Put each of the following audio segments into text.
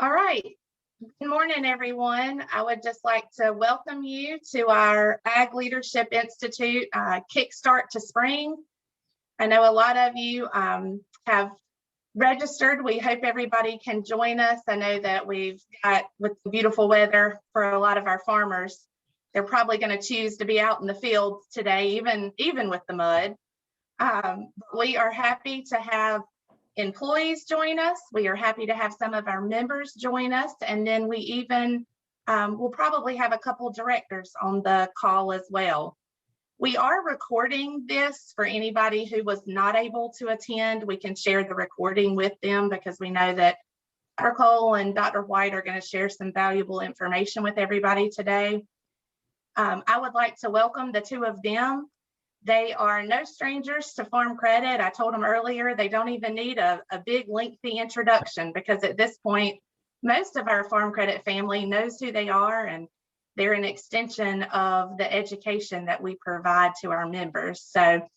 All right. Good morning, everyone. I would just like to welcome you to our Ag Leadership Institute Kickstart to Spring. I know a lot of you have registered. We hope everybody can join us. I know that we've got, with the beautiful weather for a lot of our farmers, they're probably going to choose to be out in the fields today, even with the mud. We are happy to have employees join us. We are happy to have some of our members join us. And then we even will probably have a couple directors on the call as well. We are recording this for anybody who was not able to attend. We can share the recording with them because we know that Dr. Cole and Dr. White are going to share some valuable information with everybody today. I would like to welcome the two of them. They are no strangers to farm credit. I told them earlier, they don't even need a big lengthy introduction because at this point, most of our farm credit family knows who they are and they're an extension of the education that we provide to our members. So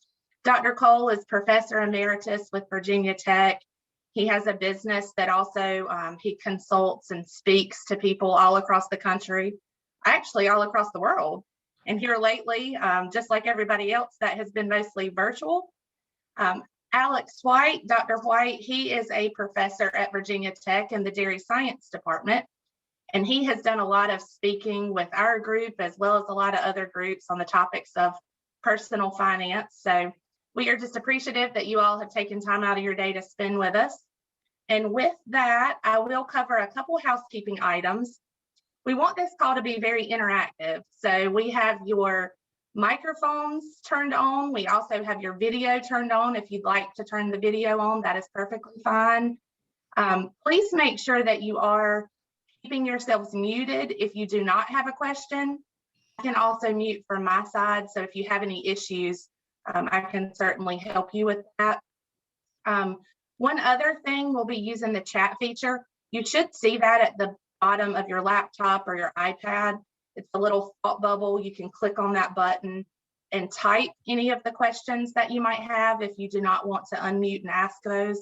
Dr. Cole is Professor Emeritus with Virginia Tech. He has a business that also he consults and speaks to people all across the country, actually all across the world. And here lately, just like everybody else, that has been mostly virtual. Alex White, Dr. White, he is a professor at Virginia Tech in the Dairy Science Department. And he has done a lot of speaking with our group as well as a lot of other groups on the topics of personal finance. So we are just appreciative that you all have taken time out of your day to spend with us. And with that, I will cover a couple housekeeping items. We want this call to be very interactive. So we have your microphones turned on. We also have your video turned on. If you'd like to turn the video on, that is perfectly fine. Please make sure that you are keeping yourselves muted if you do not have a question. I can also mute from my side. So if you have any issues, I can certainly help you with that. One other thing, we'll be using the chat feature. You should see that at the bottom of your laptop or your iPad. It's a little thought bubble. You can click on that button and type any of the questions that you might have if you do not want to unmute and ask those.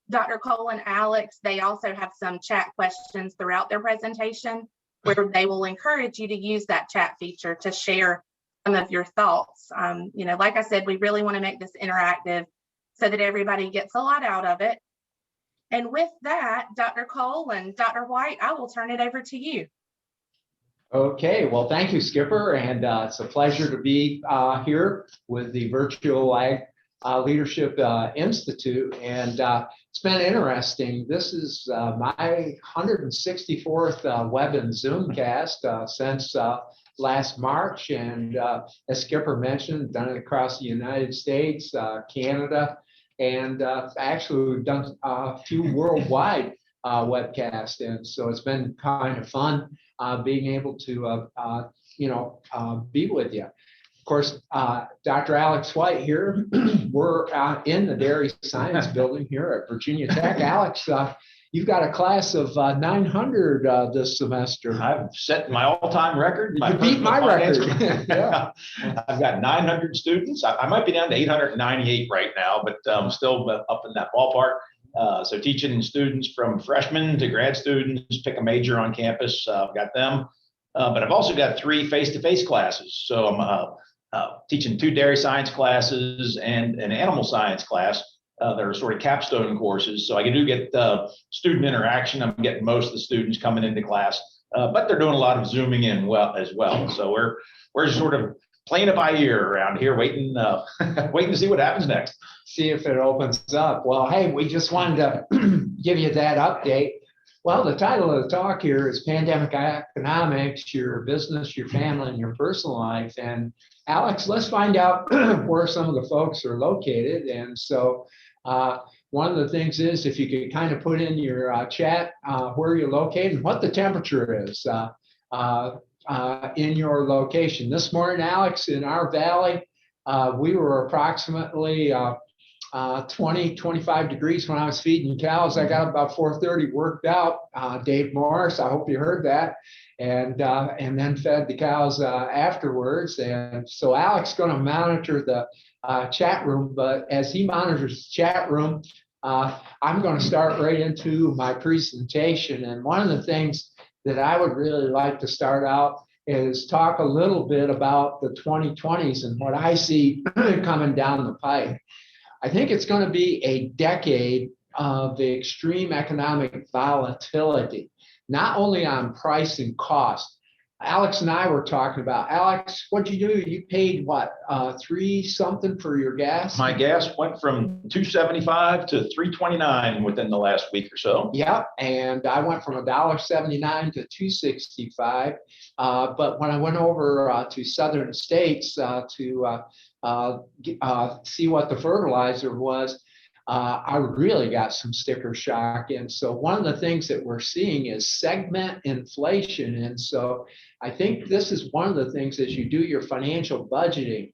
Dr. Cole and Alex, they also have some chat questions throughout their presentation where they will encourage you to use that chat feature to share some of your thoughts. Like I said, we really want to make this interactive so that everybody gets a lot out of it. And with that, Dr. Cole and Dr. White, I will turn it over to you. Okay, well, thank you, Skipper. And it's a pleasure to be here with the Virtual Ag Leadership Institute. And it's been interesting. This is my 164th web and Zoomcast since last March. And as Skipper mentioned, done it across the United States, Canada, and actually we've done a few worldwide webcasts, and so it's been kind of fun being able to be with you. Of course, Dr. Alex White here. We're in the Dairy Science Building here at Virginia Tech. Alex, you've got a class of 900 this semester. I've set my all-time record. You beat my record. Yeah. I've got 900 students. I might be down to 898 right now, but I'm still up in that ballpark. So teaching students from freshmen to grad students, pick a major on campus. I've got them. But I've also got 3 face-to-face classes. So I'm teaching 2 dairy science classes and an animal science class. They're sort of capstone courses, so I do get student interaction. I'm getting most of the students coming into class, but they're doing a lot of Zooming in as well. So we're sort of playing it by ear around here, waiting to see what happens next. See if it opens up. Well, hey, we just wanted to give you that update. Well, the title of the talk here is Pandemic Economics, Your Business, Your Family, and Your Personal Life. And Alex, let's find out where some of the folks are located. And so one of the things is if you could kind of put in your chat where you're located and what the temperature is in your location. This morning, Alex, in our valley, we were approximately 25 degrees when I was feeding cows. I got about 4:30 worked out, Dave Morris, I hope you heard that, and then fed the cows afterwards. And so Alex is going to monitor the chat room, but as he monitors the chat room, I'm going to start right into my presentation. And one of the things that I would really like to start out is talk a little bit about the 2020s and what I see coming down the pipe. I think it's going to be a decade of the extreme economic volatility, not only on price and cost. Alex and I were talking about, Alex, what'd you do? You paid what, 3 something for your gas? My gas went from $2.75 to $3.29 within the last week or so. Yep, and I went from $1.79 to $2.65. But when I went over to Southern States to see what the fertilizer was, I really got some sticker shock. And so one of the things that we're seeing is segment inflation. And so I think this is one of the things as you do your financial budgeting,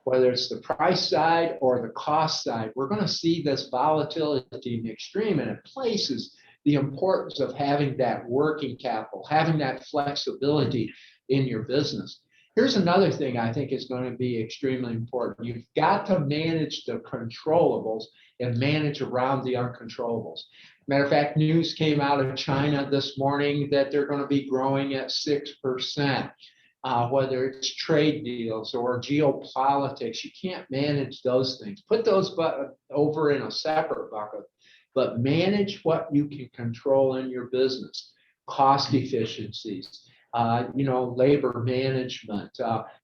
whether it's the price side or the cost side, we're going to see this volatility in the extreme, and it places the importance of having that working capital, having that flexibility in your business. Here's another thing I think is going to be extremely important. You've got to manage the controllables and manage around the uncontrollables. Matter of fact, news came out of China this morning that they're going to be growing at 6%. Whether it's trade deals or geopolitics, you can't manage those things. Put those over in a separate bucket, but manage what you can control in your business. Cost efficiencies, labor management,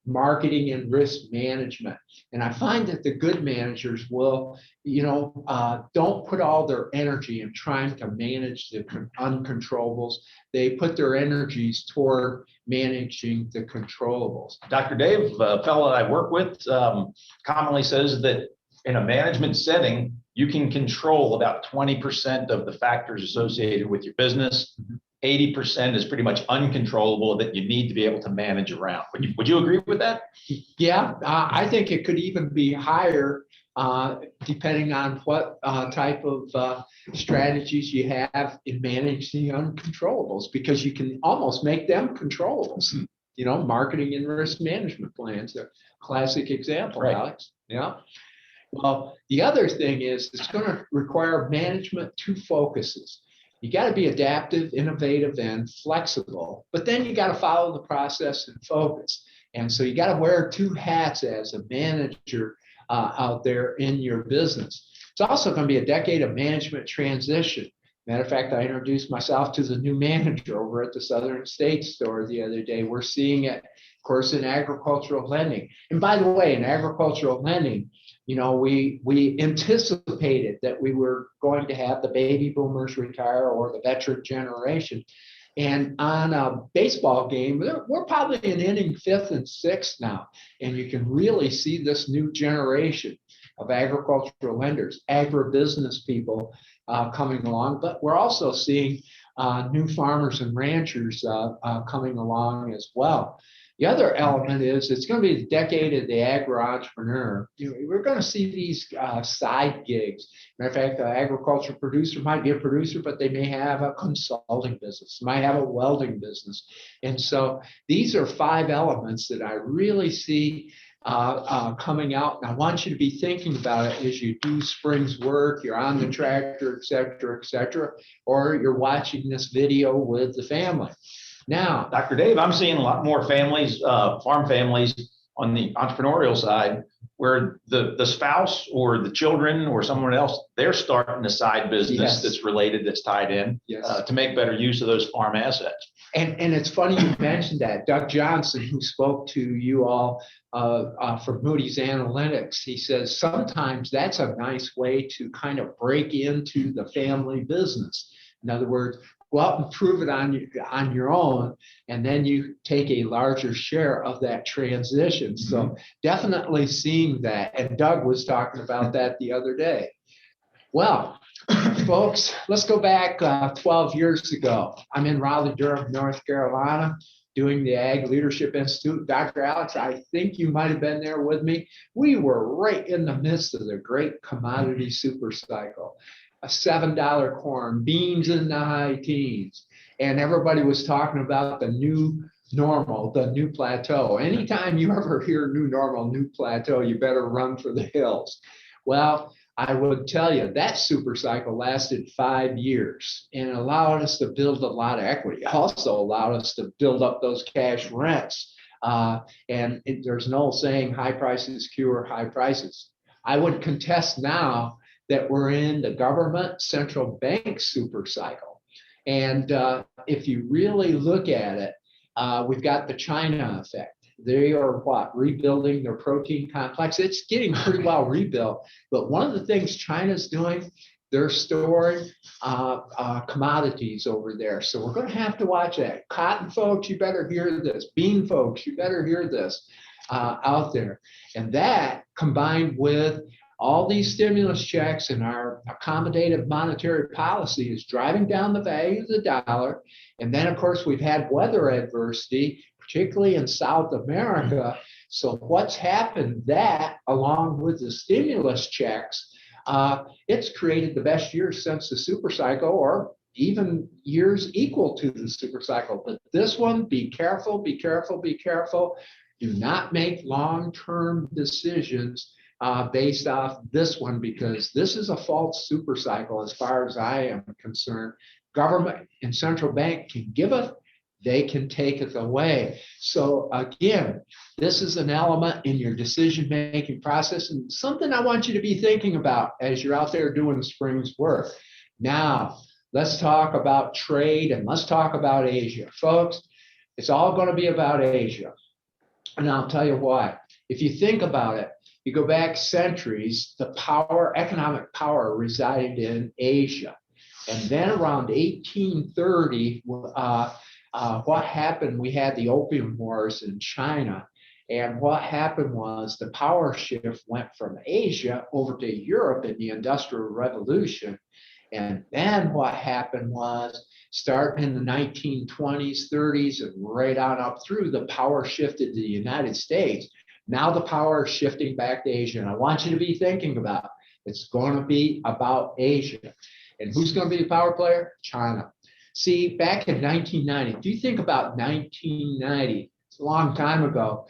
marketing and risk management. And I find that the good managers will, don't put all their energy in trying to manage the uncontrollables. They put their energies toward managing the controllables. Dr. Dave, a fellow I work with, commonly says that in a management setting, you can control about 20% of the factors associated with your business. 80% is pretty much uncontrollable that you need to be able to manage around. Would you agree with that? Yeah, I think it could even be higher depending on what type of strategies you have in managing the uncontrollables, because you can almost make them controllables. Marketing and risk management plans, a classic example, right. Alex. Yeah. Well, the other thing is it's going to require management 2 focuses. You got to be adaptive, innovative, and flexible, but then you got to follow the process and focus. And so you got to wear 2 hats as a manager out there in your business. It's also going to be a decade of management transition. Matter of fact, I introduced myself to the new manager over at the Southern States store the other day. We're seeing it, of course, in agricultural lending. And by the way, in agricultural lending, we anticipated that we were going to have the baby boomers retire or the veteran generation. And on a baseball game, we're probably in inning 5th and 6th now. And you can really see this new generation of agricultural lenders, agribusiness people coming along. But we're also seeing new farmers and ranchers coming along as well. The other element is it's going to be the decade of the agri-entrepreneur. We're going to see these side gigs. Matter of fact, the agriculture producer might be a producer, but they may have a consulting business, might have a welding business. And so these are 5 elements that I really see coming out. And I want you to be thinking about it as you do spring's work, you're on the tractor, et cetera, or you're watching this video with the family. Now, Dr. Dave, I'm seeing a lot more families, farm families on the entrepreneurial side, where the spouse or the children or someone else, they're starting a side business that's related, that's tied in to make better use of those farm assets. And it's funny you mentioned that. Doug Johnson, who spoke to you all from Moody's Analytics, he says sometimes that's a nice way to kind of break into the family business. In other words, go out and prove it on your own, and then you take a larger share of that transition. So definitely seeing that. And Doug was talking about that the other day. Well, folks, let's go back 12 years ago. I'm in Raleigh-Durham, North Carolina, doing the Ag Leadership Institute. Dr. Alex, I think you might have been there with me. We were right in the midst of the great commodity super cycle. A $7 corn, beans in the high teens. And everybody was talking about the new normal, the new plateau. Anytime you ever hear new normal, new plateau, you better run for the hills. Well, I would tell you that super cycle lasted 5 years and allowed us to build a lot of equity. Also allowed us to build up those cash rents. There's an old saying, high prices cure high prices. I would contest now that we're in the government central bank super cycle. And if you really look at it, we've got the China effect. They are rebuilding their protein complex. It's getting pretty well rebuilt. But one of the things China's doing, they're storing commodities over there. So we're going to have to watch that. Cotton folks, you better hear this. Bean folks, you better hear this out there. And that combined with all these stimulus checks and our accommodative monetary policy is driving down the value of the dollar. And then, of course, we've had weather adversity, particularly in South America. So what's happened that, along with the stimulus checks, it's created the best years since the super cycle, or even years equal to the super cycle. But this one, be careful, be careful, be careful. Do not make long-term decisions based off this one, because this is a false super cycle as far as I am concerned. Government and central bank can give it, they can take it away. So again, this is an element in your decision-making process and something I want you to be thinking about as you're out there doing the spring's work. Now, let's talk about trade and let's talk about Asia. Folks, it's all going to be about Asia. And I'll tell you why. If you think about it, you go back centuries, the economic power resided in Asia. And then around 1830, what happened? We had the Opium Wars in China. And what happened was the power shift went from Asia over to Europe in the Industrial Revolution. And then what happened was, starting in the 1920s, 30s, and right on up through, the power shifted to the United States. Now the power is shifting back to Asia. And I want you to be thinking about, it's going to be about Asia. And who's going to be the power player? China. See, back in 1990, if you think about 1990, it's a long time ago,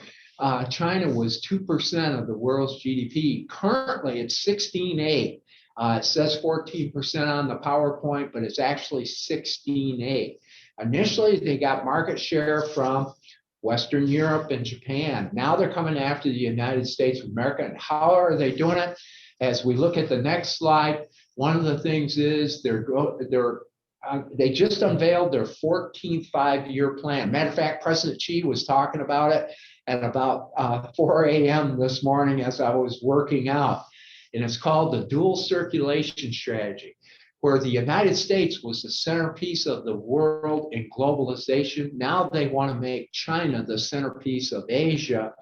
China was 2% of the world's GDP. Currently, it's 16.8. It says 14% on the PowerPoint, but it's actually 16.8. Initially, they got market share from Western Europe and Japan. Now they're coming after the United States of America. And how are they doing it? As we look at the next slide, one of the things is they just unveiled their 14th five-year plan. Matter of fact, President Xi was talking about it at about 4 a.m. this morning as I was working out. And it's called the dual circulation strategy, where the United States was the centerpiece of the world in globalization. Now they want to make China the centerpiece of Asia.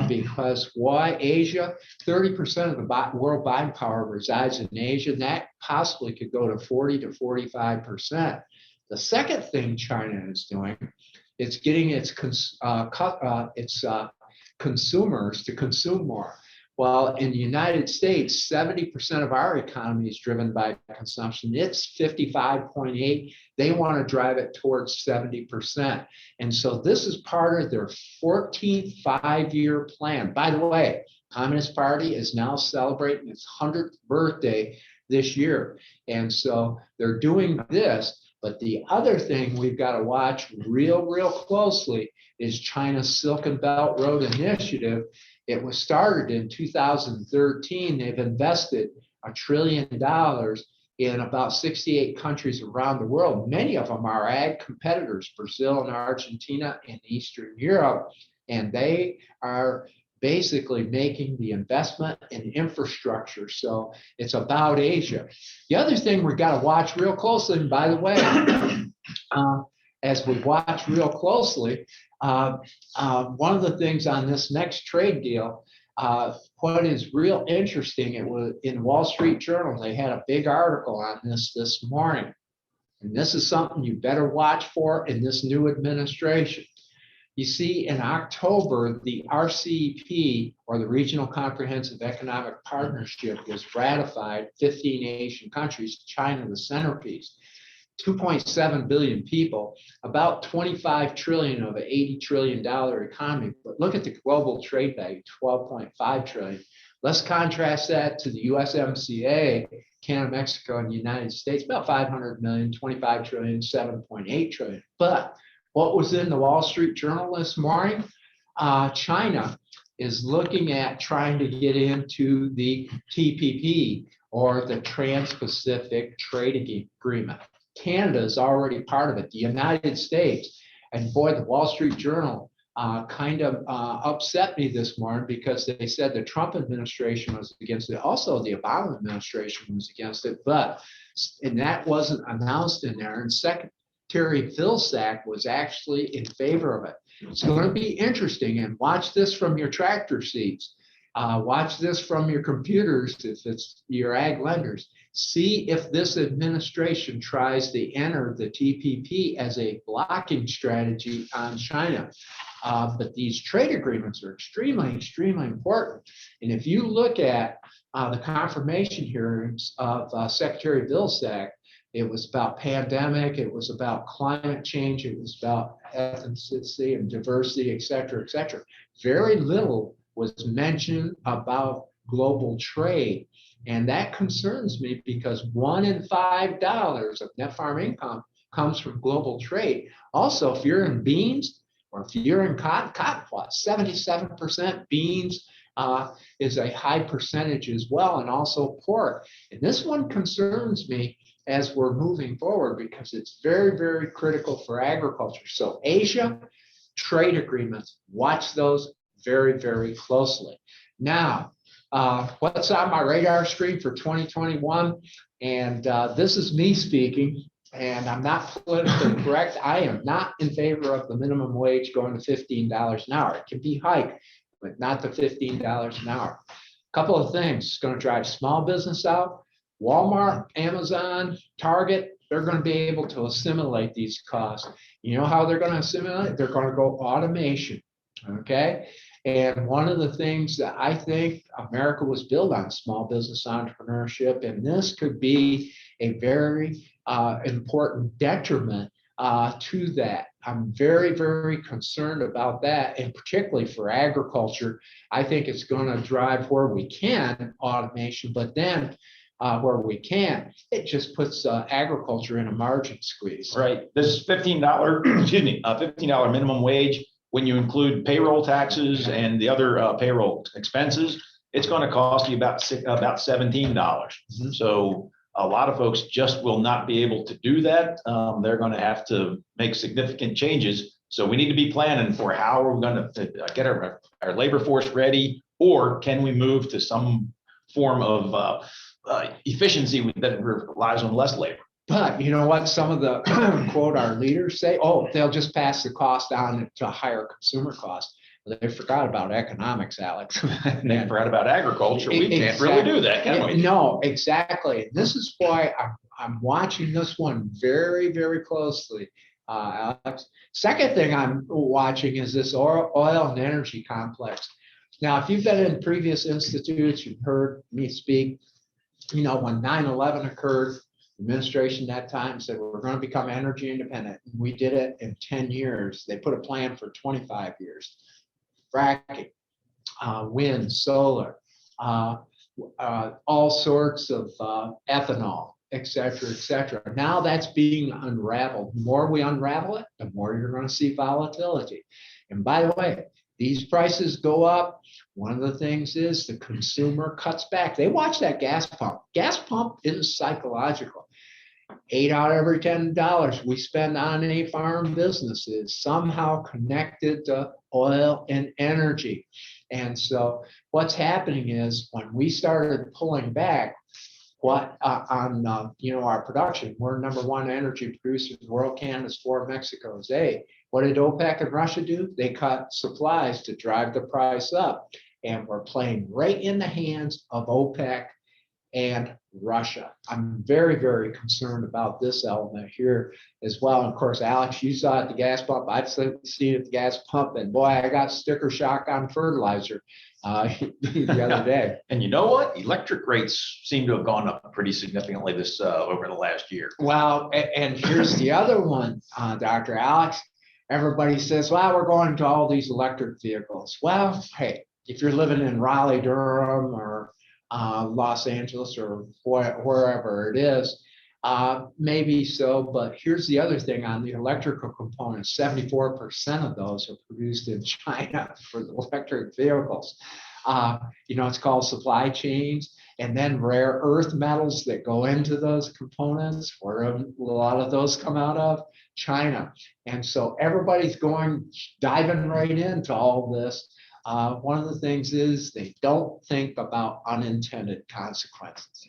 Because why Asia? 30% of the world buying power resides in Asia, and that possibly could go to 40 to 45%. The second thing China is doing, it's getting its consumers to consume more. Well, in the United States, 70% of our economy is driven by consumption. It's 55.8. They want to drive it towards 70%. And so this is part of their 14th five-year plan. By the way, Communist Party is now celebrating its 100th birthday this year. And so they're doing this. But the other thing we've got to watch real closely is China's Silk and Belt Road Initiative. It was started in 2013. They've invested $1 trillion in about 68 countries around the world. Many of them are ag competitors, Brazil and Argentina and Eastern Europe. And they are basically making the investment in infrastructure. So it's about Asia. The other thing we've got to watch real closely, and by the way, as we watch real closely, one of the things on this next trade deal, what is real interesting, it was in Wall Street Journal, they had a big article on this morning. And this is something you better watch for in this new administration. You see, in October, the RCEP, or the Regional Comprehensive Economic Partnership, was ratified. 15 Asian countries, China the centerpiece. 2.7 billion people, about 25 trillion of an $80 trillion economy. But look at the global trade value, 12.5 trillion. Let's contrast that to the USMCA, Canada, Mexico, and the United States, about 500 million, 25 trillion, 7.8 trillion. But what was in the Wall Street Journal this morning? China is looking at trying to get into the TPP, or the Trans-Pacific Trade Agreement. Canada is already part of it, the United States. And boy, the Wall Street Journal kind of upset me this morning, because they said the Trump administration was against it. Also, the Obama administration was against it, and that wasn't announced in there. And Secretary Vilsack was actually in favor of it. It's going to be interesting, and watch this from your tractor seats. Watch this from your computers if it's your ag lenders. See if this administration tries to enter the TPP as a blocking strategy on China. But these trade agreements are extremely, extremely important. And if you look at the confirmation hearings of Secretary Vilsack, it was about pandemic, it was about climate change, it was about ethnicity and diversity, et cetera, et cetera. Very little was mentioned about global trade. And that concerns me, because $1 in $5 of net farm income comes from global trade. Also, if you're in beans, or if you're in cotton plots, 77% beans is a high percentage as well, and also pork. And this one concerns me as we're moving forward, because it's very, very critical for agriculture. So Asia, trade agreements, watch those very, very closely. Now, what's on my radar screen for 2021? And this is me speaking, and I'm not politically correct. I am not in favor of the minimum wage going to $15 an hour. It can be hiked, but not to $15 an hour. A couple of things. It's going to drive small business out. Walmart, Amazon, Target, they're going to be able to assimilate these costs. You know how they're going to assimilate? They're going to go automation, okay? And one of the things that I think America was built on, small business entrepreneurship, and this could be a very important detriment to that. I'm very, very concerned about that, and particularly for agriculture. I think it's going to drive, where we can, automation, but then where we can't, it just puts agriculture in a margin squeeze. Right. This $15, excuse me, $15 minimum wage, when you include payroll taxes and the other payroll expenses, it's going to cost you about $17. Mm-hmm. So a lot of folks just will not be able to do that. They're going to have to make significant changes. So we need to be planning for how we're going to get our labor force ready, or can we move to some form of efficiency that relies on less labor. But you know what? Some of the quote our leaders say, oh, they'll just pass the cost on to higher consumer costs. They forgot about economics, Alex. They forgot about agriculture. We can't really do that, can we? No, exactly. This is why I'm watching this one very, very closely, Alex. Second thing I'm watching is this oil and energy complex. Now, if you've been in previous institutes, you've heard me speak. You know, when 9/11 occurred, the administration that time said, we're going to become energy independent. We did it in 10 years. They put a plan for 25 years. Fracking, wind, solar, all sorts of ethanol, et cetera, et cetera. Now that's being unraveled. The more we unravel it, the more you're going to see volatility. And by the way, these prices go up. One of the things is the consumer cuts back. They watch that gas pump. Gas pump is psychological. 8 out of every $10 we spend on a farm business is somehow connected to oil and energy. And so what's happening is, when we started pulling back on our production, we're number one energy producer in the world. Canada's 4, Mexico's 8. What did OPEC and Russia do? They cut supplies to drive the price up. And we're playing right in the hands of OPEC and Russia. I'm very, very concerned about this element here as well. And of course, Alex, you saw it at the gas pump. I've seen it at the gas pump. And boy, I got sticker shock on fertilizer the other day. And you know what? Electric rates seem to have gone up pretty significantly over the last year. Well, and here's the other one, Dr. Alex. Everybody says, well, we're going to all these electric vehicles. Well, hey, if you're living in Raleigh, Durham, or Los Angeles, or wherever it is, maybe so. But here's the other thing on the electrical components: 74% of those are produced in China for the electric vehicles. It's called supply chains. And then rare earth metals that go into those components, where a lot of those come out of China. And so everybody's diving right into all this. One of the things is they don't think about unintended consequences.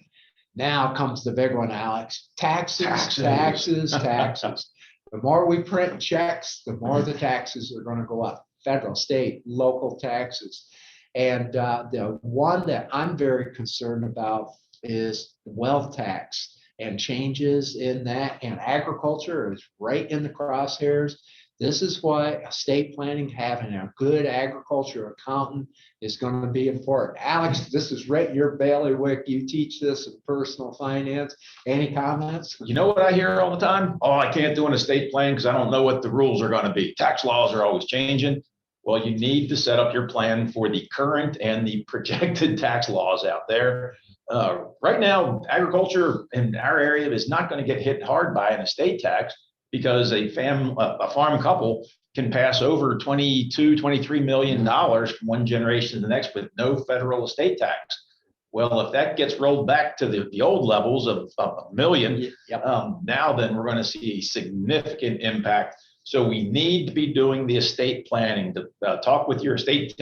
Now comes the big one, Alex. Taxes. The more we print checks, the more the taxes are going to go up. Federal, state, local taxes. And the one that I'm very concerned about is wealth tax and changes in that. And agriculture is right in the crosshairs. This is why estate planning, having a good agriculture accountant, is going to be important. Alex, this is right in your bailiwick. You teach this in personal finance. Any comments? You know what I hear all the time? Oh, I can't do an estate plan because I don't know what the rules are going to be. Tax laws are always changing. Well, you need to set up your plan for the current and the projected tax laws out there. Right now, agriculture in our area is not going to get hit hard by an estate tax because a farm couple can pass over $22–23 million from one generation to the next with no federal estate tax. Well, if that gets rolled back to the old levels of $1 million, now then we're going to see a significant impact. So we need to be doing the estate planning, to talk with your estate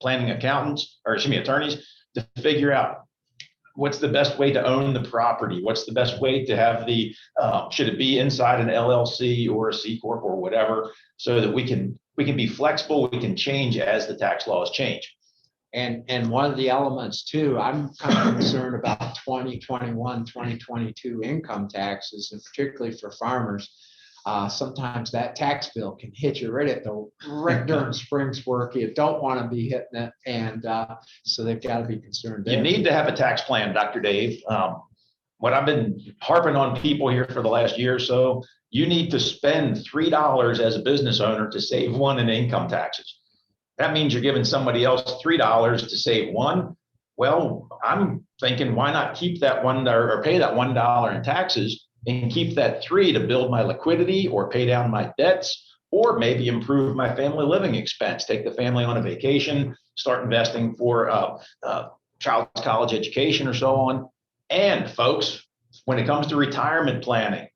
planning accountants, or attorneys, to figure out what's the best way to own the property. What's the best way to have should it be inside an LLC or a C Corp or whatever, so that we can be flexible, we can change as the tax laws change. And one of the elements too, I'm kind of concerned about 2021, 2022 income taxes, and particularly for farmers. Sometimes that tax bill can hit you right during spring's work. You don't want to be hitting it, and so they've got to be concerned there. You need to have a tax plan, Dr. Dave. What I've been harping on people here for the last year or so, you need to spend $3 as a business owner to save $1 in income taxes. That means you're giving somebody else $3 to save $1. Well, I'm thinking, why not keep that $1 or pay that $1 in taxes and keep that $3 to build my liquidity or pay down my debts, or maybe improve my family living expense, take the family on a vacation, start investing for child's college education or so on. And folks, when it comes to retirement planning,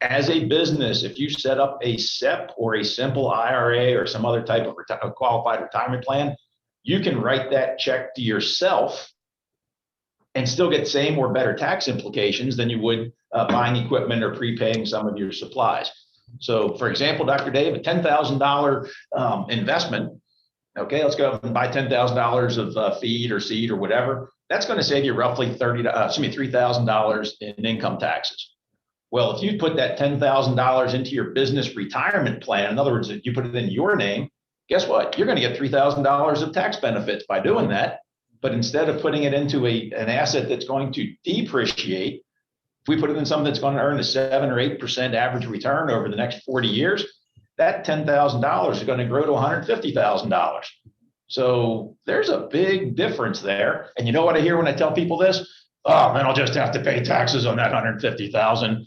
as a business, if you set up a SEP or a simple IRA or some other type of qualified retirement plan, you can write that check to yourself and still get same or better tax implications than you would buying equipment or prepaying some of your supplies. So for example, Dr. Dave, a $10,000 investment, okay, let's go and buy $10,000 of feed or seed or whatever. That's going to save you roughly $3,000 in income taxes. Well, if you put that $10,000 into your business retirement plan, in other words, if you put it in your name, guess what? You're going to get $3,000 of tax benefits by doing that. But instead of putting it into an asset that's going to depreciate, if we put it in something that's going to earn a 7 or 8% average return over the next 40 years, that $10,000 is going to grow to $150,000. So there's a big difference there. And you know what I hear when I tell people this? Oh man, I'll just have to pay taxes on that $150,000.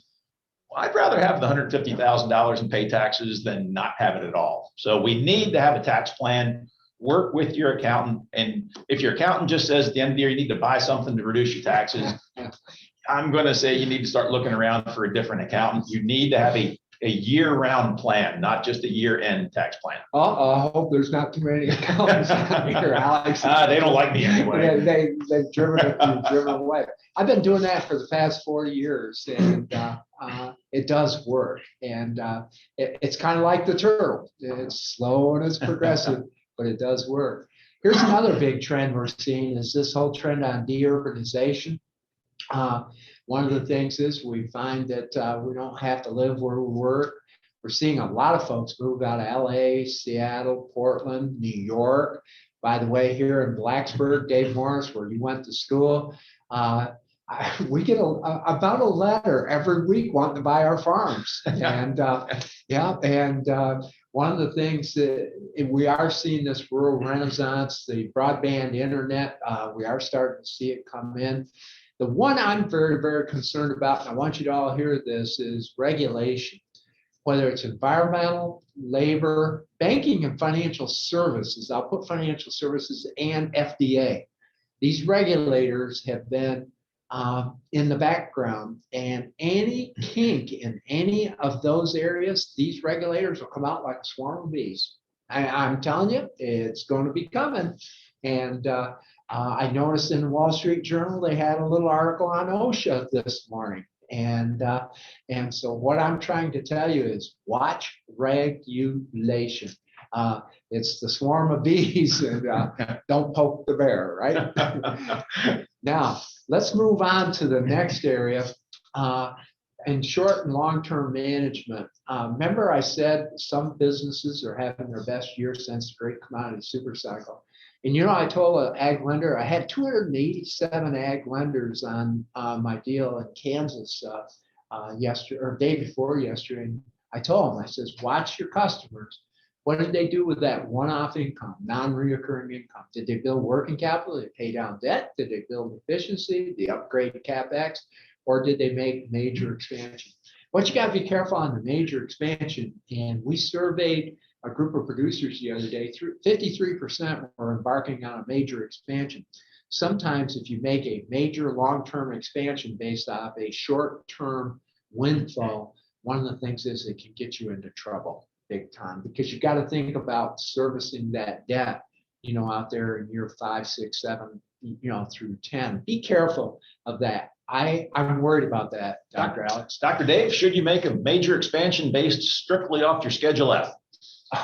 Well, I'd rather have the $150,000 and pay taxes than not have it at all. So we need to have a tax plan. Work with your accountant. And if your accountant just says at the end of the year, you need to buy something to reduce your taxes, I'm going to say you need to start looking around for a different accountant. You need to have a year-round plan, not just a year-end tax plan. I hope there's not too many accountants out here, Alex. They don't like me anyway. They've driven away. I've been doing that for the past 40 years, and it does work. And it's kind of like the turtle. It's slow and it's progressive, but it does work. Here's another big trend we're seeing is this whole trend on deurbanization. One of the things is we find that we don't have to live where we work. We're seeing a lot of folks move out of LA, Seattle, Portland, New York. By the way, here in Blacksburg, Dave Morris, where you went to school, we get about a letter every week wanting to buy our farms. And one of the things that we are seeing this rural renaissance, the broadband internet, we are starting to see it come in. The one I'm very, very concerned about, and I want you to all hear this, is regulation. Whether it's environmental, labor, banking, and financial services. I'll put financial services and FDA. These regulators have been in the background, and any kink in any of those areas, these regulators will come out like a swarm of bees. I'm telling you, it's going to be coming. And I noticed in the Wall Street Journal, they had a little article on OSHA this morning. And so what I'm trying to tell you is watch regulation. It's the swarm of bees, and don't poke the bear, right? Now, let's move on to the next area. In short and long-term management. Remember I said some businesses are having their best year since the great commodity super cycle. And I told an ag lender, I had 287 ag lenders on my deal in Kansas yesterday, or day before yesterday. And I told them, I says, watch your customers. What did they do with that one-off income, non-reoccurring income? Did they build working capital? Did they pay down debt? Did they build efficiency? Did they upgrade CapEx? Or did they make major expansion? What you got to be careful on the major expansion, and we surveyed a group of producers the other day, 53% were embarking on a major expansion. Sometimes if you make a major long-term expansion based off a short-term windfall, one of the things is it can get you into trouble big time, because you got to think about servicing that debt, out there in year 5, 6, 7, through 10. Be careful of that. I'm worried about that, Dr. Alex. Dr. Dave, should you make a major expansion based strictly off your Schedule F?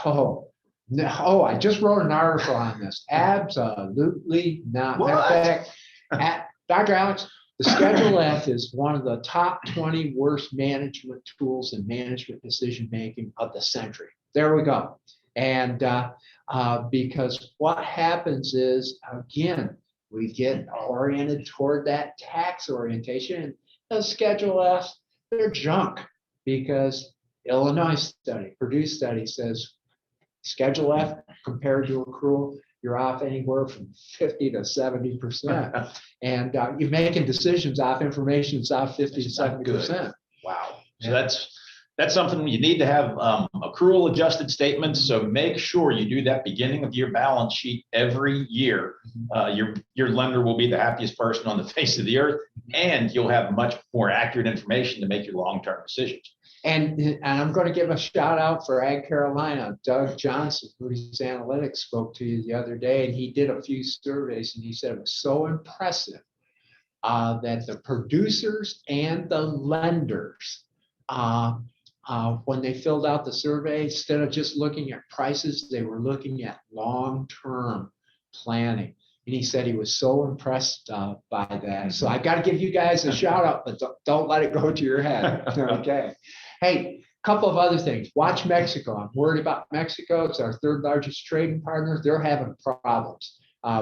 Oh, no. I just wrote an article on this. Absolutely not. Matter of fact, Dr. Alex, the Schedule F is one of the top 20 worst management tools in management decision-making of the century. There we go. And because what happens is, again, we get oriented toward that tax orientation. The Schedule F, they're junk, because Illinois study, Purdue study says Schedule F compared to accrual, you're off anywhere from 50 to 70%. And you're making decisions off information that's off 50 to 70%. Wow. So that's something you need to have accrual adjusted statements. So make sure you do that beginning of your balance sheet every year. Your lender will be the happiest person on the face of the earth, and you'll have much more accurate information to make your long-term decisions. And I'm going to give a shout out for Ag Carolina. Doug Johnson, Moody's Analytics, spoke to you the other day, and he did a few surveys, and he said it was so impressive that the producers and the lenders, when they filled out the survey, instead of just looking at prices, they were looking at long-term planning. And he said he was so impressed by that. So I got to give you guys a shout out, but don't let it go to your head. Okay. Hey, a couple of other things. Watch Mexico. I'm worried about Mexico. It's our third largest trading partner. They're having problems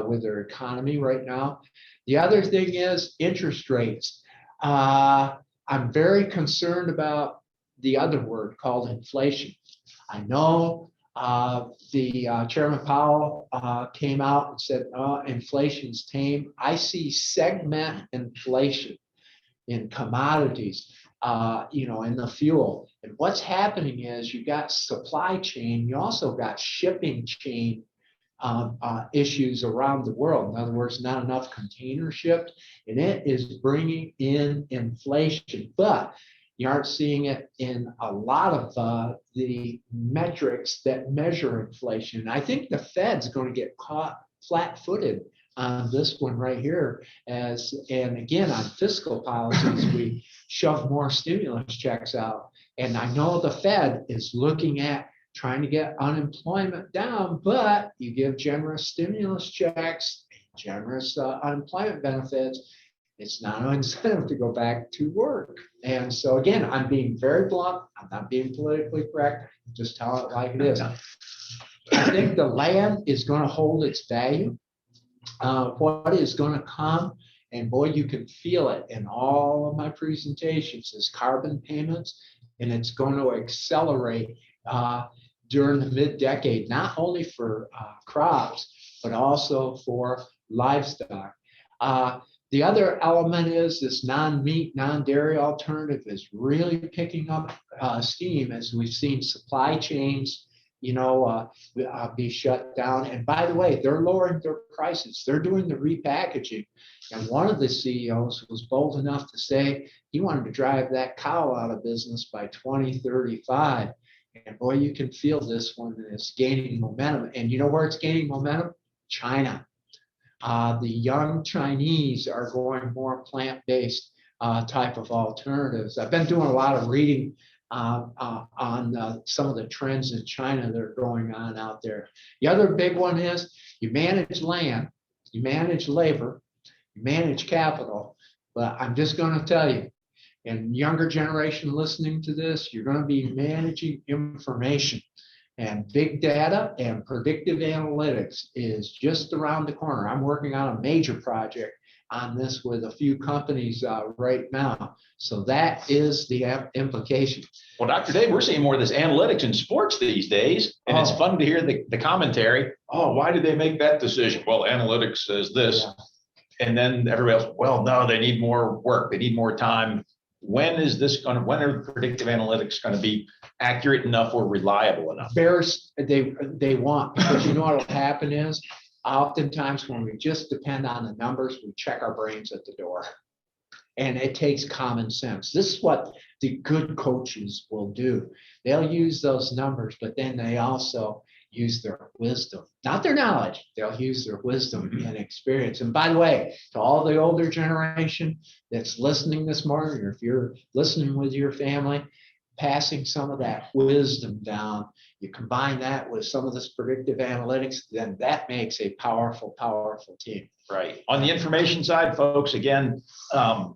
with their economy right now. The other thing is interest rates. I'm very concerned about the other word called inflation. I know the Chairman Powell came out and said, inflation's tame. I see segment inflation in commodities, in the fuel. And what's happening is you got supply chain, you also got shipping chain issues around the world. In other words, not enough container shipped, and it is bringing in inflation. But you aren't seeing it in a lot of the metrics that measure inflation. I think the Fed's going to get caught flat-footed on this one right here. And again, on fiscal policies, we shove more stimulus checks out. And I know the Fed is looking at trying to get unemployment down, but you give generous stimulus checks, generous unemployment benefits, it's not an incentive to go back to work. And so again, I'm being very blunt. I'm not being politically correct. I'm just telling it like it is. I think the land is going to hold its value. What is going to come, and boy, you can feel it in all of my presentations, is carbon payments, and it's going to accelerate during the mid-decade, not only for crops, but also for livestock. The other element is this non-meat, non-dairy alternative is really picking up steam as we've seen supply chains, be shut down. And by the way, they're lowering their prices. They're doing the repackaging. And one of the CEOs was bold enough to say he wanted to drive that cow out of business by 2035. And boy, you can feel this one is gaining momentum. And you know where it's gaining momentum? China. The young Chinese are going more plant-based type of alternatives. I've been doing a lot of reading on some of the trends in China that are going on out there. The other big one is you manage land, you manage labor, you manage capital. But I'm just going to tell you, and younger generation listening to this, you're going to be managing information. And big data and predictive analytics is just around the corner. I'm working on a major project on this with a few companies right now. So that is the implication. Well, Dr. Dave, we're seeing more of this analytics in sports these days, and it's fun to hear the commentary. Oh, why did they make that decision? Well, analytics says this. Yeah. And then everybody else, well, no, they need more work. They need more time. When are predictive analytics going to be accurate enough or reliable enough? Bears, they want, because you know what will happen is oftentimes when we just depend on the numbers, we check our brains at the door. And it takes common sense. This is what the good coaches will do. They'll use those numbers, but then they also use their wisdom, not their knowledge. They'll use their wisdom and experience. And by the way, to all the older generation that's listening this morning, or if you're listening with your family, passing some of that wisdom down, you combine that with some of this predictive analytics, then that makes a powerful, powerful team. Right. On the information side, folks, again,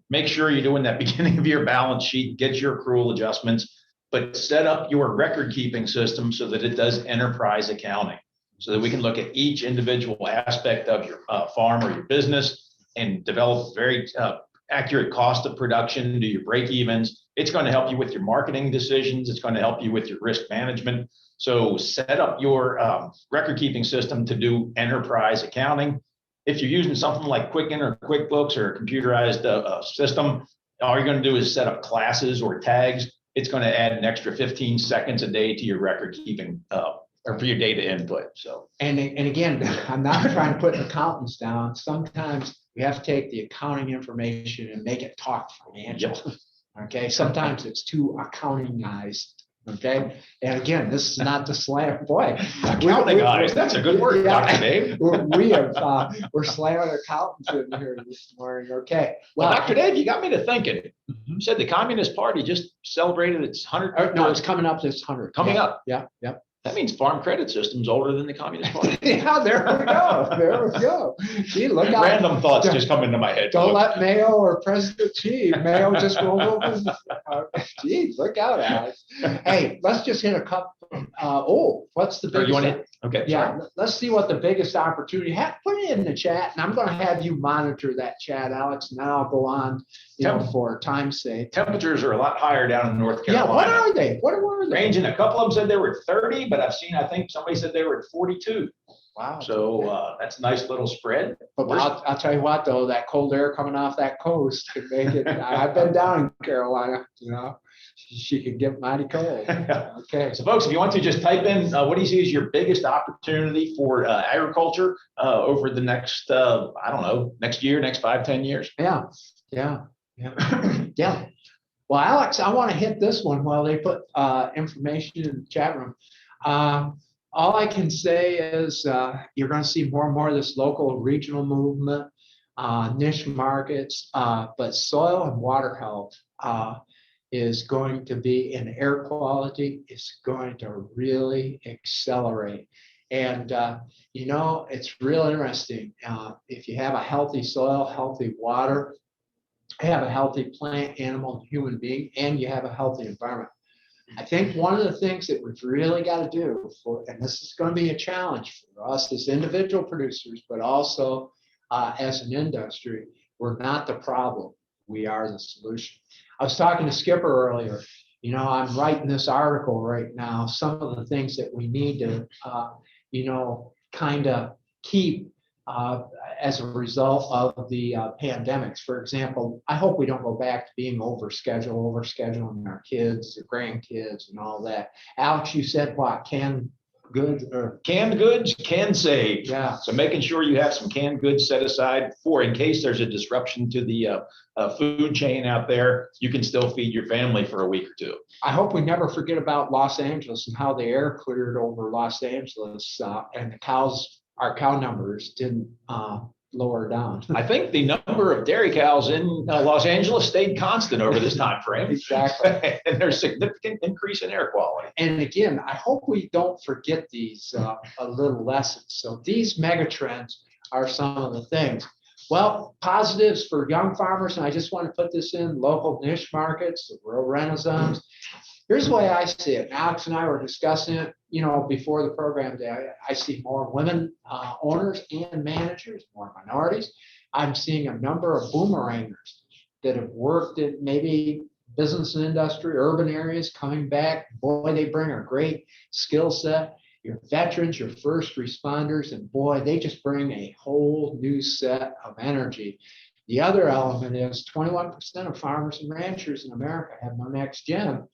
make sure you're doing that beginning of year balance sheet, get your accrual adjustments, but set up your record keeping system so that it does enterprise accounting, so that we can look at each individual aspect of your farm or your business and develop very accurate cost of production, do your break evens. It's going to help you with your marketing decisions. It's going to help you with your risk management. So set up your record keeping system to do enterprise accounting. If you're using something like Quicken or QuickBooks or a computerized system, all you're going to do is set up classes or tags. It's going to add an extra 15 seconds a day to your record keeping or for your data input. So, and again, I'm not trying to put accountants down. Sometimes we have to take the accounting information and make it talk financial. Yep. Okay. Sometimes it's too accountingized. Okay. And again, this is not the slam. Boy, accountingized. That's a good word, yeah, Dr. Dave. We're slamming accountants in here this morning. Okay. Well, Dr. Dave, you got me to thinking. You said the Communist Party just celebrated its 100th. No, it's coming up this 100. Coming up. Yeah. Yeah. That means Farm Credit System's older than the Communist Party. Yeah, there we go. There we go. Gee, look out. Random thoughts just come into my head. Don't let Mayo or President Xi. Mayo just rolled over. Geez, look out, Alex. Hey, let's just hit a couple. What's the biggest? You want to hit? Okay. Yeah, sorry. let's see what the biggest opportunity. Put it in the chat, and I'm going to have you monitor that chat, Alex. And then I'll go on, for time's sake. Temperatures are a lot higher down in North Carolina. Yeah, what are they? What were they? Ranging. A couple of them said they were at 30, but I think somebody said they were at 42. Wow. So that's a nice little spread. But I'll tell you what, though, that cold air coming off that coast can make it. I've been down in Carolina, she could get mighty cold. Okay. So folks, if you want to just type in, what do you see as your biggest opportunity for agriculture over the next, next year, next 5-10 years? Yeah. Well, Alex, I want to hit this one while they put information in the chat room. All I can say is you're going to see more and more of this local regional movement, niche markets, but soil and water health is going to be, in air quality, is going to really accelerate. And, it's real interesting. If you have a healthy soil, healthy water, have a healthy plant, animal, and human being, and you have a healthy environment. I think one of the things that we've really got to do and this is going to be a challenge for us as individual producers, but also as an industry, we're not the problem. We are the solution. I was talking to Skipper earlier. I'm writing this article right now, some of the things that we need to, kind of keep as a result of the pandemics. For example, I hope we don't go back to being overscheduling our kids, the grandkids and all that. Alex, you said what, canned goods or? Canned goods can save. Yeah. So making sure you have some canned goods set aside for in case there's a disruption to the food chain out there, you can still feed your family for a week or two. I hope we never forget about Los Angeles and how the air cleared over Los Angeles and our cow numbers didn't lower down. I think the number of dairy cows in Los Angeles stayed constant over this time frame. Exactly. And there's significant increase in air quality. And again, I hope we don't forget these little lessons. So these mega trends are some of the things. Well, positives for young farmers, and I just want to put this in local niche markets, the rural renaissance. Here's the way I see it. Alex and I were discussing it, before the program day. I see more women owners and managers, more minorities. I'm seeing a number of boomerangers that have worked in maybe business and industry, urban areas coming back. Boy, they bring a great skill set. Your veterans, your first responders, and boy, they just bring a whole new set of energy. The other element is 21% of farmers and ranchers in America have no next gen.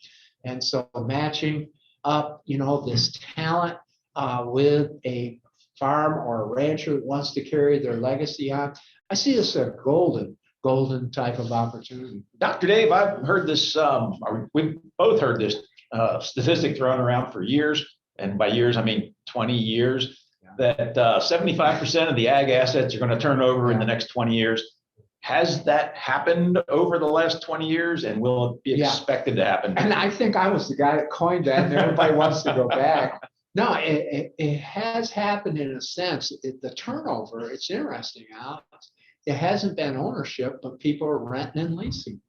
And so matching up, this talent with a farm or a rancher that wants to carry their legacy on, I see this as a golden type of opportunity. Dr. Dave, I've heard this, we've both heard this statistic thrown around for years. And by years, I mean 20 years, that 75% of the ag assets are going to turn over in the next 20 years. Has that happened over the last 20 years, and will it be expected to happen? And I think I was the guy that coined that, and everybody wants to go back. No, it has happened in a sense. The turnover, it's interesting, Alex. It hasn't been ownership, but people are renting and leasing,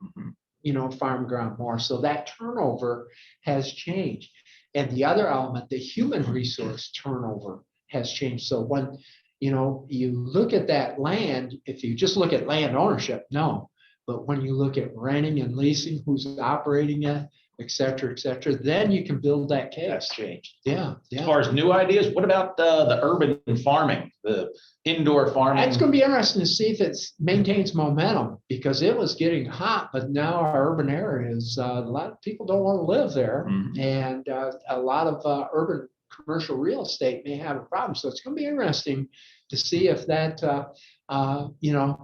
farm ground more. So that turnover has changed. And the other element, the human resource turnover has changed. So when you look at that land, if you just look at land ownership, no. But when you look at renting and leasing, who's operating it, et cetera, then you can build that case. That's changed. Yeah. As far as new ideas, what about the urban farming, the indoor farming? It's going to be interesting to see if it maintains momentum, because it was getting hot, but now our urban areas, a lot of people don't want to live there. Mm-hmm. And a lot of urban commercial real estate may have a problem. So it's going to be interesting to see if that,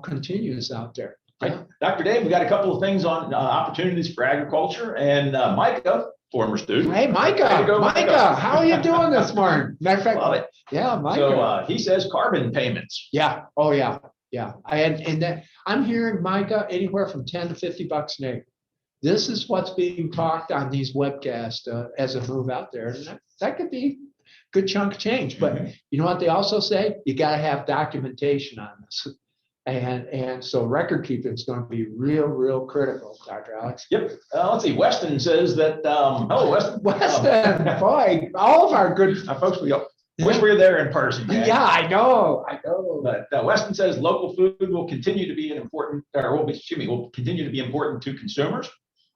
continues out there. Right. Dr. Dave, we got a couple of things on opportunities for agriculture, and Micah, former student. Hey, Micah, how are you doing this morning? Matter of fact, love it. Yeah, Micah. So he says carbon payments. Yeah. Oh, yeah. Yeah. I'm hearing, Micah, anywhere from 10 to $50 an acre. This is what's being talked on these webcasts as a move out there. And that could be a good chunk of change. But you know what they also say? You got to have documentation on this. And so record keeping is going to be real critical, Dr. Alex. Yep. Let's see. Weston says that, hello, Weston. Weston, boy, all of our good folks, we wish we were there in person. Man. Yeah, I know. But Weston says local food will continue to be will continue to be important to consumers.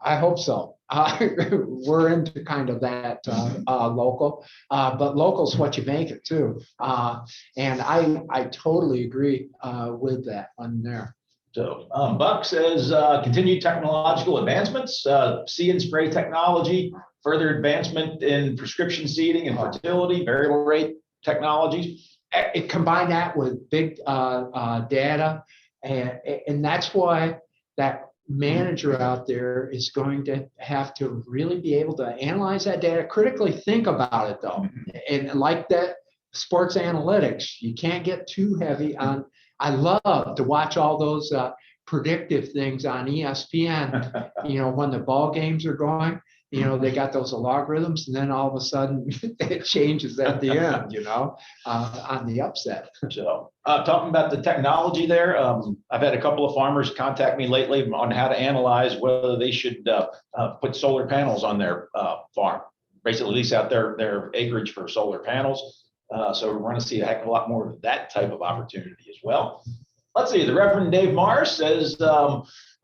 I hope so. We're into kind of that local, but local's what you make it too. And I totally agree with that one there. So Buck says continued technological advancements, see and spray technology, further advancement in prescription seeding and fertility, variable rate technologies. It combine that with big data, and that's why that manager out there is going to have to really be able to analyze that data, critically think about it though. And like that sports analytics, you can't get too heavy on. I love to watch all those predictive things on ESPN, when the ball games are going, they got those logarithms, and then all of a sudden it changes at the end, on the upset. So talking about the technology there, I've had a couple of farmers contact me lately on how to analyze whether they should put solar panels on their farm, basically lease out their acreage for solar panels. So we're going to see a heck of a lot more of that type of opportunity as well. Let's see, the Reverend Dave Morris says,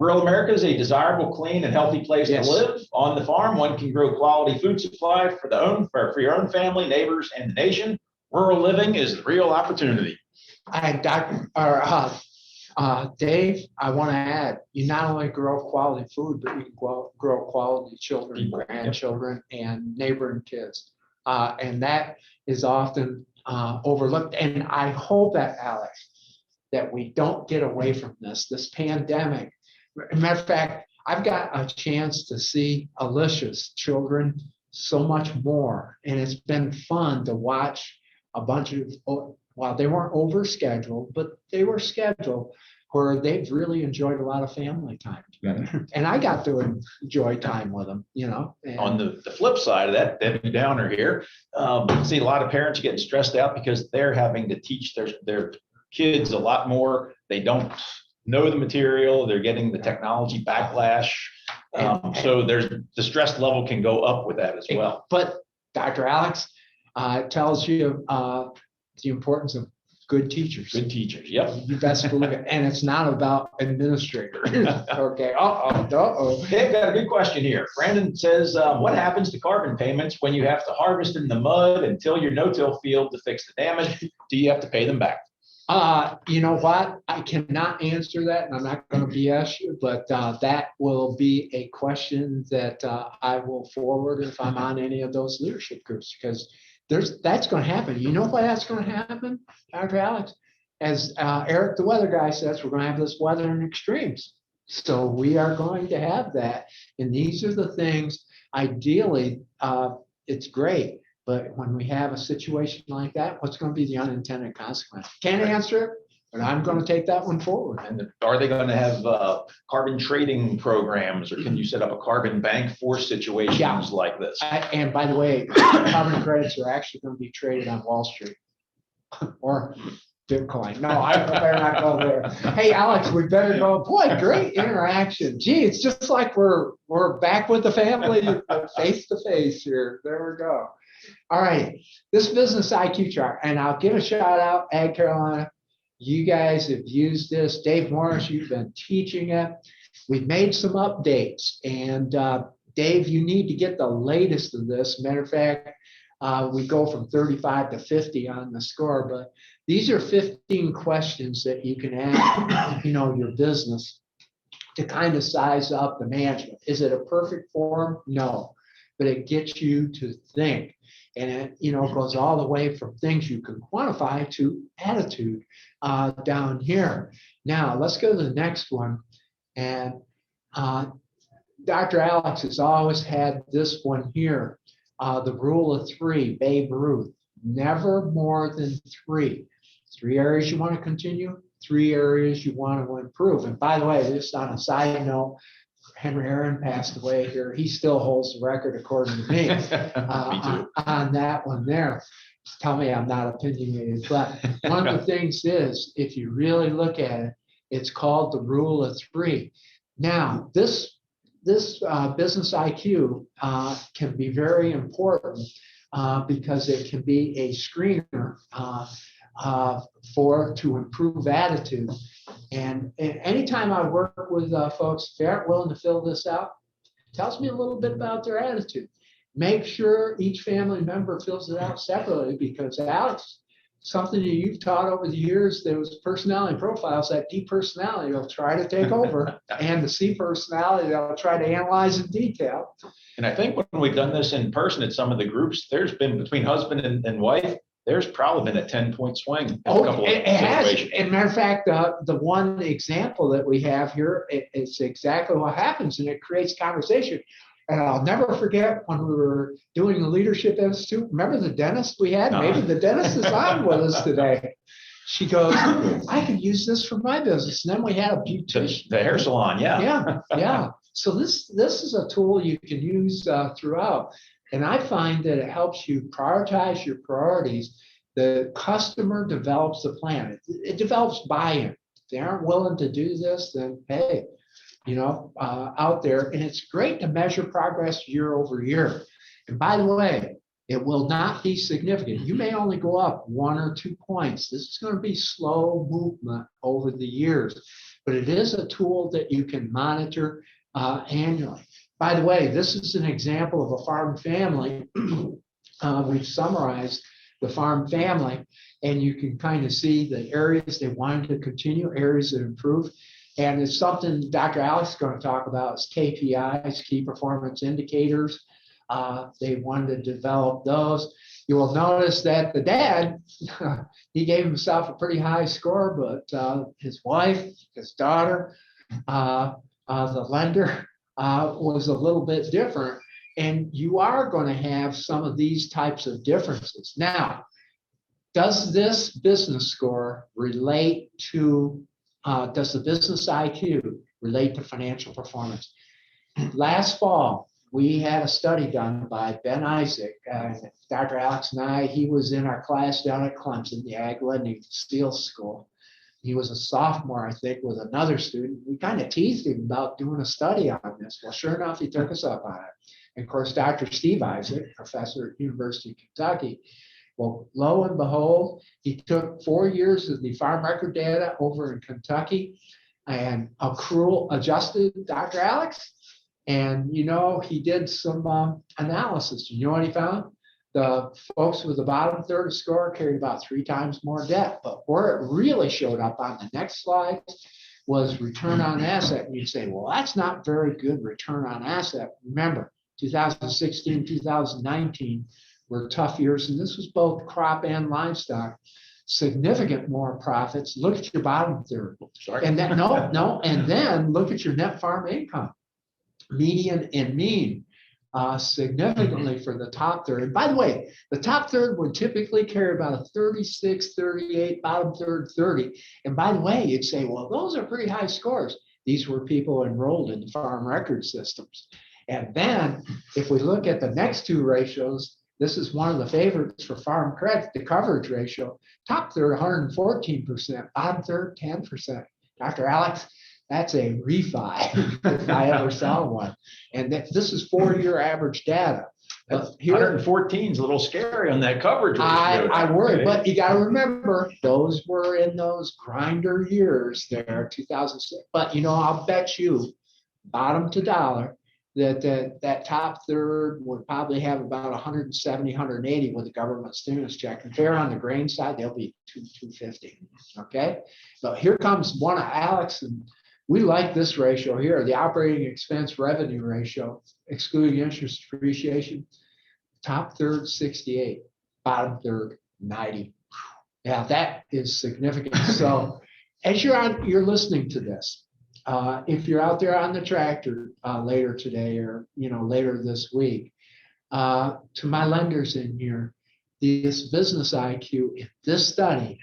Rural America is a desirable, clean, and healthy place Yes. to live. On the farm, one can grow quality food supply for your own family, neighbors, and the nation. Rural living is the real opportunity. Dave, I want to add, you not only grow quality food, but you can grow quality children, People, grandchildren, and neighboring kids. And that is often overlooked. And I hope that, Alex, that we don't get away from this pandemic. Matter of fact, I've got a chance to see Alicia's children so much more. And it's been fun to watch a bunch of, well, they weren't overscheduled, but they were scheduled where they've really enjoyed a lot of family time together. And I got to enjoy time with them, you know. And on the flip side of that, Debbie Downer here, see a lot of parents getting stressed out because they're having to teach their kids a lot more. They don't know the material. They're getting the technology backlash. So there's the stress level can go up with that as well. But Dr. Alex tells you the importance of good teachers. Good teachers, yep. You best believe it. And it's not about administrators. Okay. They've got a good question here. Brandon says, what happens to carbon payments when you have to harvest in the mud and till your no-till field to fix the damage? Do you have to pay them back? You know what? I cannot answer that, and I'm not going to BS you, but that will be a question that I will forward if I'm on any of those leadership groups, because that's going to happen. You know why that's going to happen, Dr. Alex? As Eric, the weather guy, says, we're going to have this weather in extremes. So we are going to have that. And these are the things, ideally, it's great. But when we have a situation like that, what's going to be the unintended consequence? Can't answer it, but I'm going to take that one forward. And are they going to have carbon trading programs, or can you set up a carbon bank for situations like this? And by the way, carbon credits are actually going to be traded on Wall Street or Bitcoin. No, I better not go there. Hey, Alex, we better go. Boy, great interaction. Gee, it's just like we're back with the family face to face here. There we go. All right, this business IQ chart, and I'll give a shout out, Ag Carolina. You guys have used this. Dave Morris, you've been teaching it. We've made some updates, and Dave, you need to get the latest of this. Matter of fact, we go from 35 to 50 on the score, but these are 15 questions that you can ask, your business to kind of size up the management. Is it a perfect form? No, but it gets you to think. And it, goes all the way from things you can quantify to attitude down here. Now, let's go to the next one. And Dr. Alex has always had this one here, the rule of three, Babe Ruth, never more than three. 3 areas you want to continue, 3 areas you want to improve. And by the way, just on a side note, Henry Aaron passed away here. He still holds the record, according to me, on that one there. Tell me I'm not opinionated, but one of the things is, if you really look at it, it's called the rule of three. Now, this business IQ can be very important because it can be a screener to improve attitude. And anytime I work with folks, if they aren't willing to fill this out, it tells me a little bit about their attitude. Make sure each family member fills it out separately, because Alex, something that you've taught over the years, those personality profiles, that D personality will try to take over, and the C personality they'll try to analyze in detail. And I think when we've done this in person at some of the groups, there's been, between husband and wife, there's probably been a 10-point swing. It has. As a matter of fact, the one example that we have here, it's exactly what happens, and it creates conversation. And I'll never forget when we were doing the Leadership Institute. Remember the dentist we had? Maybe the dentist is on with us today. She goes, I could use this for my business. And then we had a beautician. The hair salon, yeah. Yeah. So this is a tool you can use throughout. And I find that it helps you prioritize your priorities. The customer develops the plan. It develops buy-in. If they aren't willing to do this, then hey, out there. And it's great to measure progress year over year. And by the way, it will not be significant. You may only go up 1 or 2 points. This is going to be slow movement over the years. but it is a tool that you can monitor annually. By the way, this is an example of a farm family. We've summarized the farm family, and you can kind of see the areas they wanted to continue, areas that improve. And it's something Dr. Alex is going to talk about is KPIs, key performance indicators. They wanted to develop those. You will notice that the dad, he gave himself a pretty high score, but his wife, his daughter, the lender was a little bit different. And you are going to have some of these types of differences. Now, does this business score relate to, does the business IQ relate to financial performance? Last fall, we had a study done by Ben Isaac, Dr. Alex and I. He was in our class down at Clemson, the Ag Lending Skills School. He was a sophomore, I think, with another student. We kind of teased him about doing a study on this. Well, sure enough, he took us up on it. And of course, Dr. Steve Isaac, professor at University of Kentucky. Well, lo and behold, he took 4 years of the farm record data over in Kentucky and accrual adjusted, Dr. Alex. And, you know, he did some analysis. You know what he found? The folks with the bottom third of score carried about 3 times more debt. But where it really showed up on the next slide was return on asset. And you say, well, that's not very good return on asset. Remember, 2016, 2019 were tough years, and this was both crop and livestock. Significant more profits. Look at your bottom third. Sorry. And then and then look at your net farm income, median and mean, significantly for the top third. And by the way, the top third would typically carry about a 36, 38, bottom third 30. And by the way, you'd say, well, those are pretty high scores. These were people enrolled in the farm record systems. And then if we look at the next 2 ratios, this is one of the favorites for farm credit, the coverage ratio. Top third, 114%, bottom third, 10%. Dr. Alex, that's a refi if I ever saw one. And this is 4-year average data. But 114 is a little scary on that coverage ratio. I worry, but you got to remember, those were in those grinder years there, 2006. But, you know, I'll bet you bottom to dollar that top third would probably have about 170, 180 with the government stimulus check. If they're on the grain side, they'll be 250. Okay. So here comes one of Alex, and we like this ratio here, the operating expense revenue ratio, excluding interest depreciation. Top third, 68, bottom third, 90. Yeah, that is significant. So as you're listening to this, if you're out there on the tractor later today or later this week, to my lenders in here, this business IQ in this study,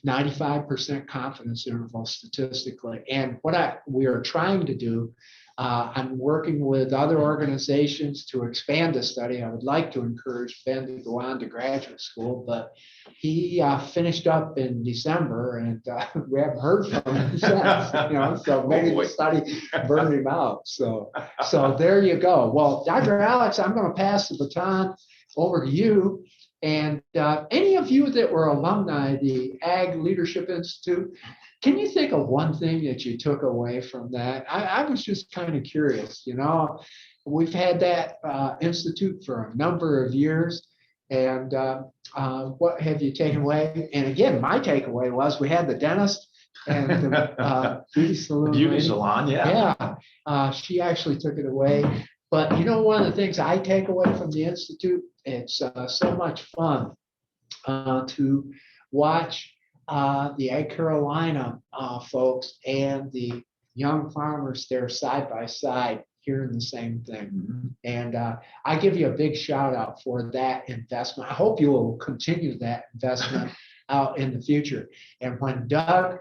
95% confidence interval statistically. And what we are trying to do, I'm working with other organizations to expand the study. I would like to encourage Ben to go on to graduate school, but he finished up in December, and we haven't heard from him since. So maybe the study burned him out. So there you go. Well, Dr. Alex, I'm going to pass the baton over to you. And any of you that were alumni of the Ag Leadership Institute, can you think of one thing that you took away from that? I was just kind of curious. We've had that institute for a number of years. And what have you taken away? And again, my takeaway was we had the dentist and the beauty salon. Beauty salon, yeah. Yeah, she actually took it away. But one of the things I take away from the Institute, it's so much fun to watch the Ag Carolina folks and the young farmers there side by side hearing the same thing. Mm-hmm. And I give you a big shout out for that investment. I hope you will continue that investment out in the future. And when Doug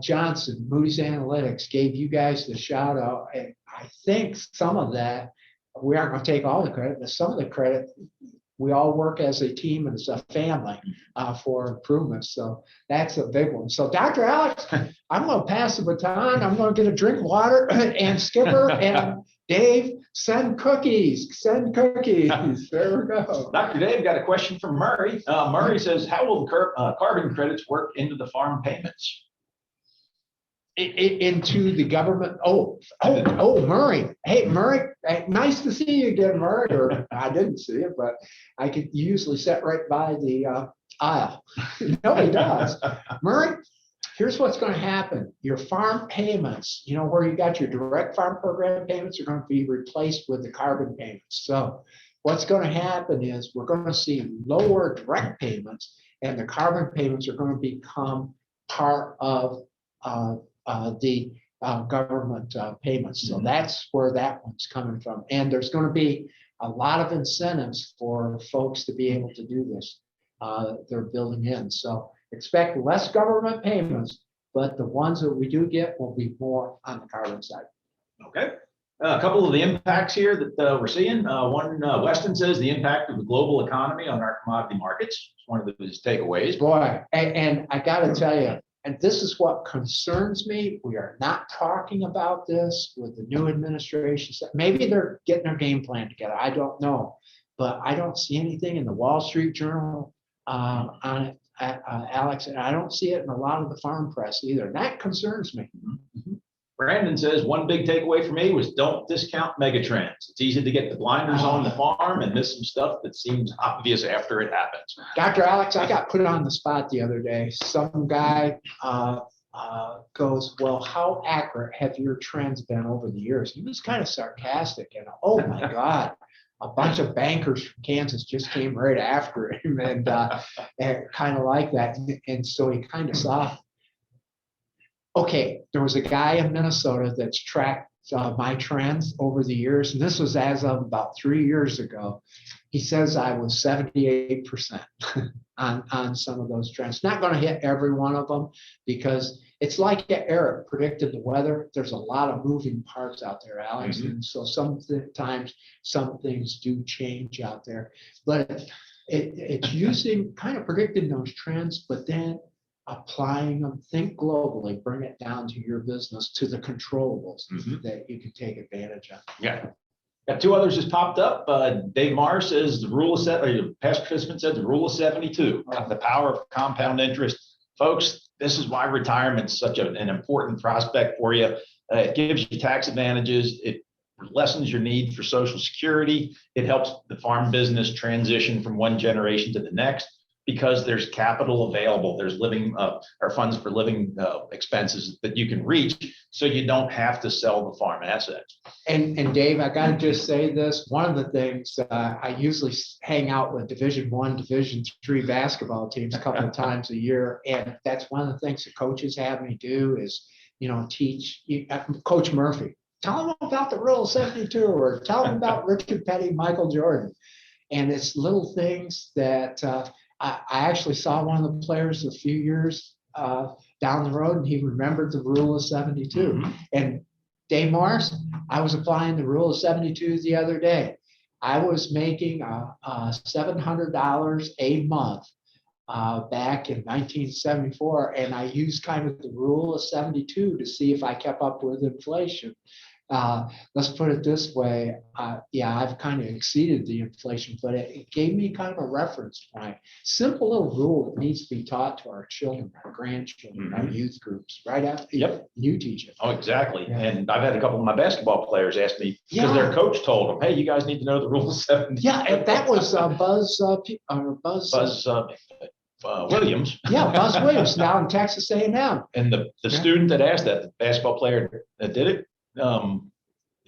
Johnson, Moody's Analytics, gave you guys the shout out, I think some of that, we aren't going to take all the credit, but some of the credit, we all work as a team and as a family for improvements. So that's a big one. So Dr. Alex, I'm going to pass the baton. I'm going to get a drink of water, and Skipper and Dave, send cookies. Send cookies. There we go. Dr. Dave got a question from Murray. Murray says, how will carbon credits work into the farm payments? into the government. Murray. Hey, Murray, nice to see you again, Murray. Or I didn't see it, but I could usually sit right by the aisle. No, he does. Murray, here's what's going to happen. Your farm payments, where you got your direct farm program payments, are going to be replaced with the carbon payments. So what's going to happen is we're going to see lower direct payments, and the carbon payments are going to become part of the government payments. So that's where that one's coming from. And there's going to be a lot of incentives for folks to be able to do this. They're building in. So expect less government payments, but the ones that we do get will be more on the carbon side. Okay. A couple of the impacts here that we're seeing. One, Weston says the impact of the global economy on our commodity markets. It's one of his takeaways. Boy, and I got to tell you, and this is what concerns me. We are not talking about this with the new administration. Maybe they're getting their game plan together. I don't know, but I don't see anything in the Wall Street Journal on it, Alex, and I don't see it in a lot of the farm press either. And that concerns me. Mm-hmm. Brandon says one big takeaway for me was don't discount megatrends. It's easy to get the blinders on the farm and miss some stuff that seems obvious after it happens. Dr. Alex, I got put on the spot the other day. Some guy goes, well, how accurate have your trends been over the years? He was kind of sarcastic, and oh my God, a bunch of bankers from Kansas just came right after him and kind of like that. And so he kind of saw. Okay, there was a guy in Minnesota that's tracked my trends over the years, and this was as of about 3 years ago. He says I was 78% on some of those trends. Not going to hit every one of them because it's like Eric predicted the weather. There's a lot of moving parts out there, Alex, and so sometimes some things do change out there. But it's using kind of predicting those trends, but then applying them, think globally, bring it down to your business, to the controllables that you can take advantage of. Yeah. Got two others just popped up. Dave Marr says the rule of past participant said the rule of 72, the power of compound interest. Folks, this is why retirement's such an important prospect for you. It gives you tax advantages. It lessens your need for Social Security. It helps the farm business transition from one generation to the next, because there's capital available. There's living or funds for living expenses that you can reach, so you don't have to sell the farm assets. And Dave, I got to just say this. One of the things I usually hang out with Division I, Division III basketball teams a couple of times a year, and that's one of the things the coaches have me do is, teach Coach Murphy. Tell them about the rule of 72, or tell them about Richard Petty, Michael Jordan, and it's little things that. I actually saw one of the players a few years down the road, and he remembered the rule of 72. And Dave Morris, I was applying the rule of 72 the other day. I was making $700 a month back in 1974, and I used kind of the rule of 72 to see if I kept up with inflation. Let's put it this way. I've kind of exceeded the inflation, but it gave me kind of a reference point. Simple little rule that needs to be taught to our children, our grandchildren, our youth groups, right after you teach it. Oh, exactly. Yeah. And I've had a couple of my basketball players ask me, because their coach told them, hey, you guys need to know the rule of 70. Yeah, and that was Buzz Williams. Yeah, Buzz Williams now in Texas A&M. And the student that asked that, the basketball player that did it,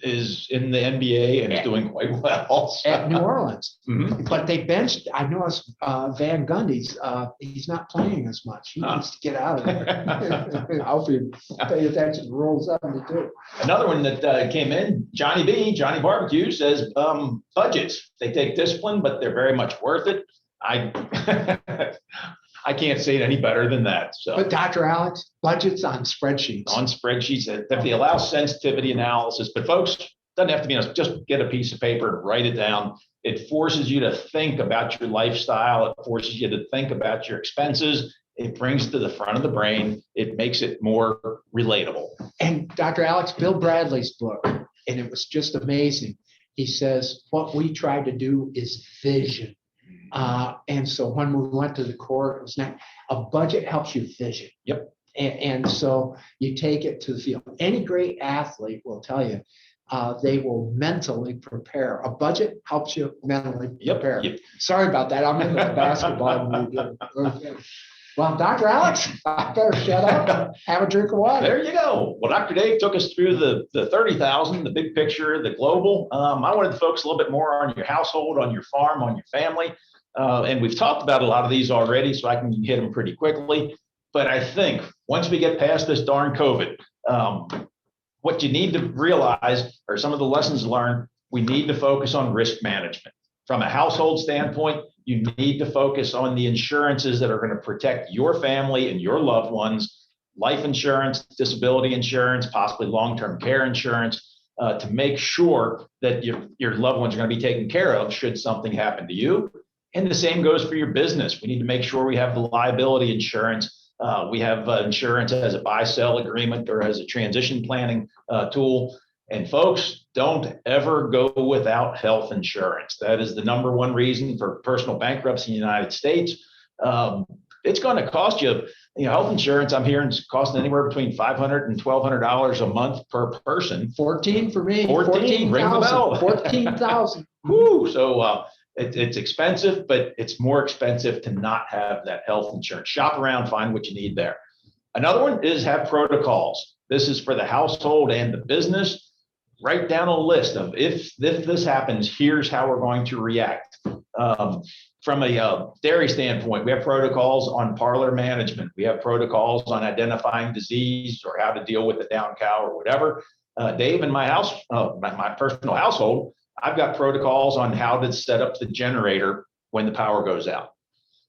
is in the NBA and is doing quite well. So. At New Orleans. But they benched, I noticed Van Gundy's, he's not playing as much. He needs to get out of there. I hope you pay attention to Rule 72. Another one that came in, Johnny Barbecue says budgets. They take discipline, but they're very much worth it. I can't say it any better than that. So, but Dr. Alex, budgets on spreadsheets. On spreadsheets that definitely allow sensitivity analysis. But folks, doesn't have to be just get a piece of paper, write it down. It forces you to think about your lifestyle. It forces you to think about your expenses. It brings it to the front of the brain. It makes it more relatable. And Dr. Alex, Bill Bradley's book, and it was just amazing. He says, what we try to do is vision. And so when we went to the court, it was not, a budget helps you vision. Yep. And so you take it to the field. Any great athlete will tell you, they will mentally prepare. A budget helps you mentally prepare. Yep. Sorry about that. I'm into the basketball. Okay. Well, Dr. Alex, I better shut up. Have a drink of water. There you go. Well, Dr. Dave took us through the 30,000, the big picture, the global. I wanted to focus a little bit more on your household, on your farm, on your family. And we've talked about a lot of these already, so I can hit them pretty quickly. But I think once we get past this darn COVID, what you need to realize are some of the lessons learned. We need to focus on risk management. From a household standpoint, you need to focus on the insurances that are going to protect your family and your loved ones, life insurance, disability insurance, possibly long-term care insurance, to make sure that your loved ones are going to be taken care of should something happen to you. And the same goes for your business. We need to make sure we have the liability insurance. We have insurance as a buy-sell agreement or as a transition planning tool. And folks, don't ever go without health insurance. That is the #1 reason for personal bankruptcy in the United States. It's going to cost you, health insurance, I'm hearing is costing anywhere between $500 and $1,200 a month per person. 14 for me. 14, ring the bell. 14,000. Woo! So it's expensive, but it's more expensive to not have that health insurance. Shop around, find what you need there. Another one is have protocols. This is for the household and the business. Write down a list of if this happens, here's how we're going to react. From a dairy standpoint, we have protocols on parlor management. We have protocols on identifying disease or how to deal with the down cow or whatever. Dave, in my house, my personal household, I've got protocols on how to set up the generator when the power goes out.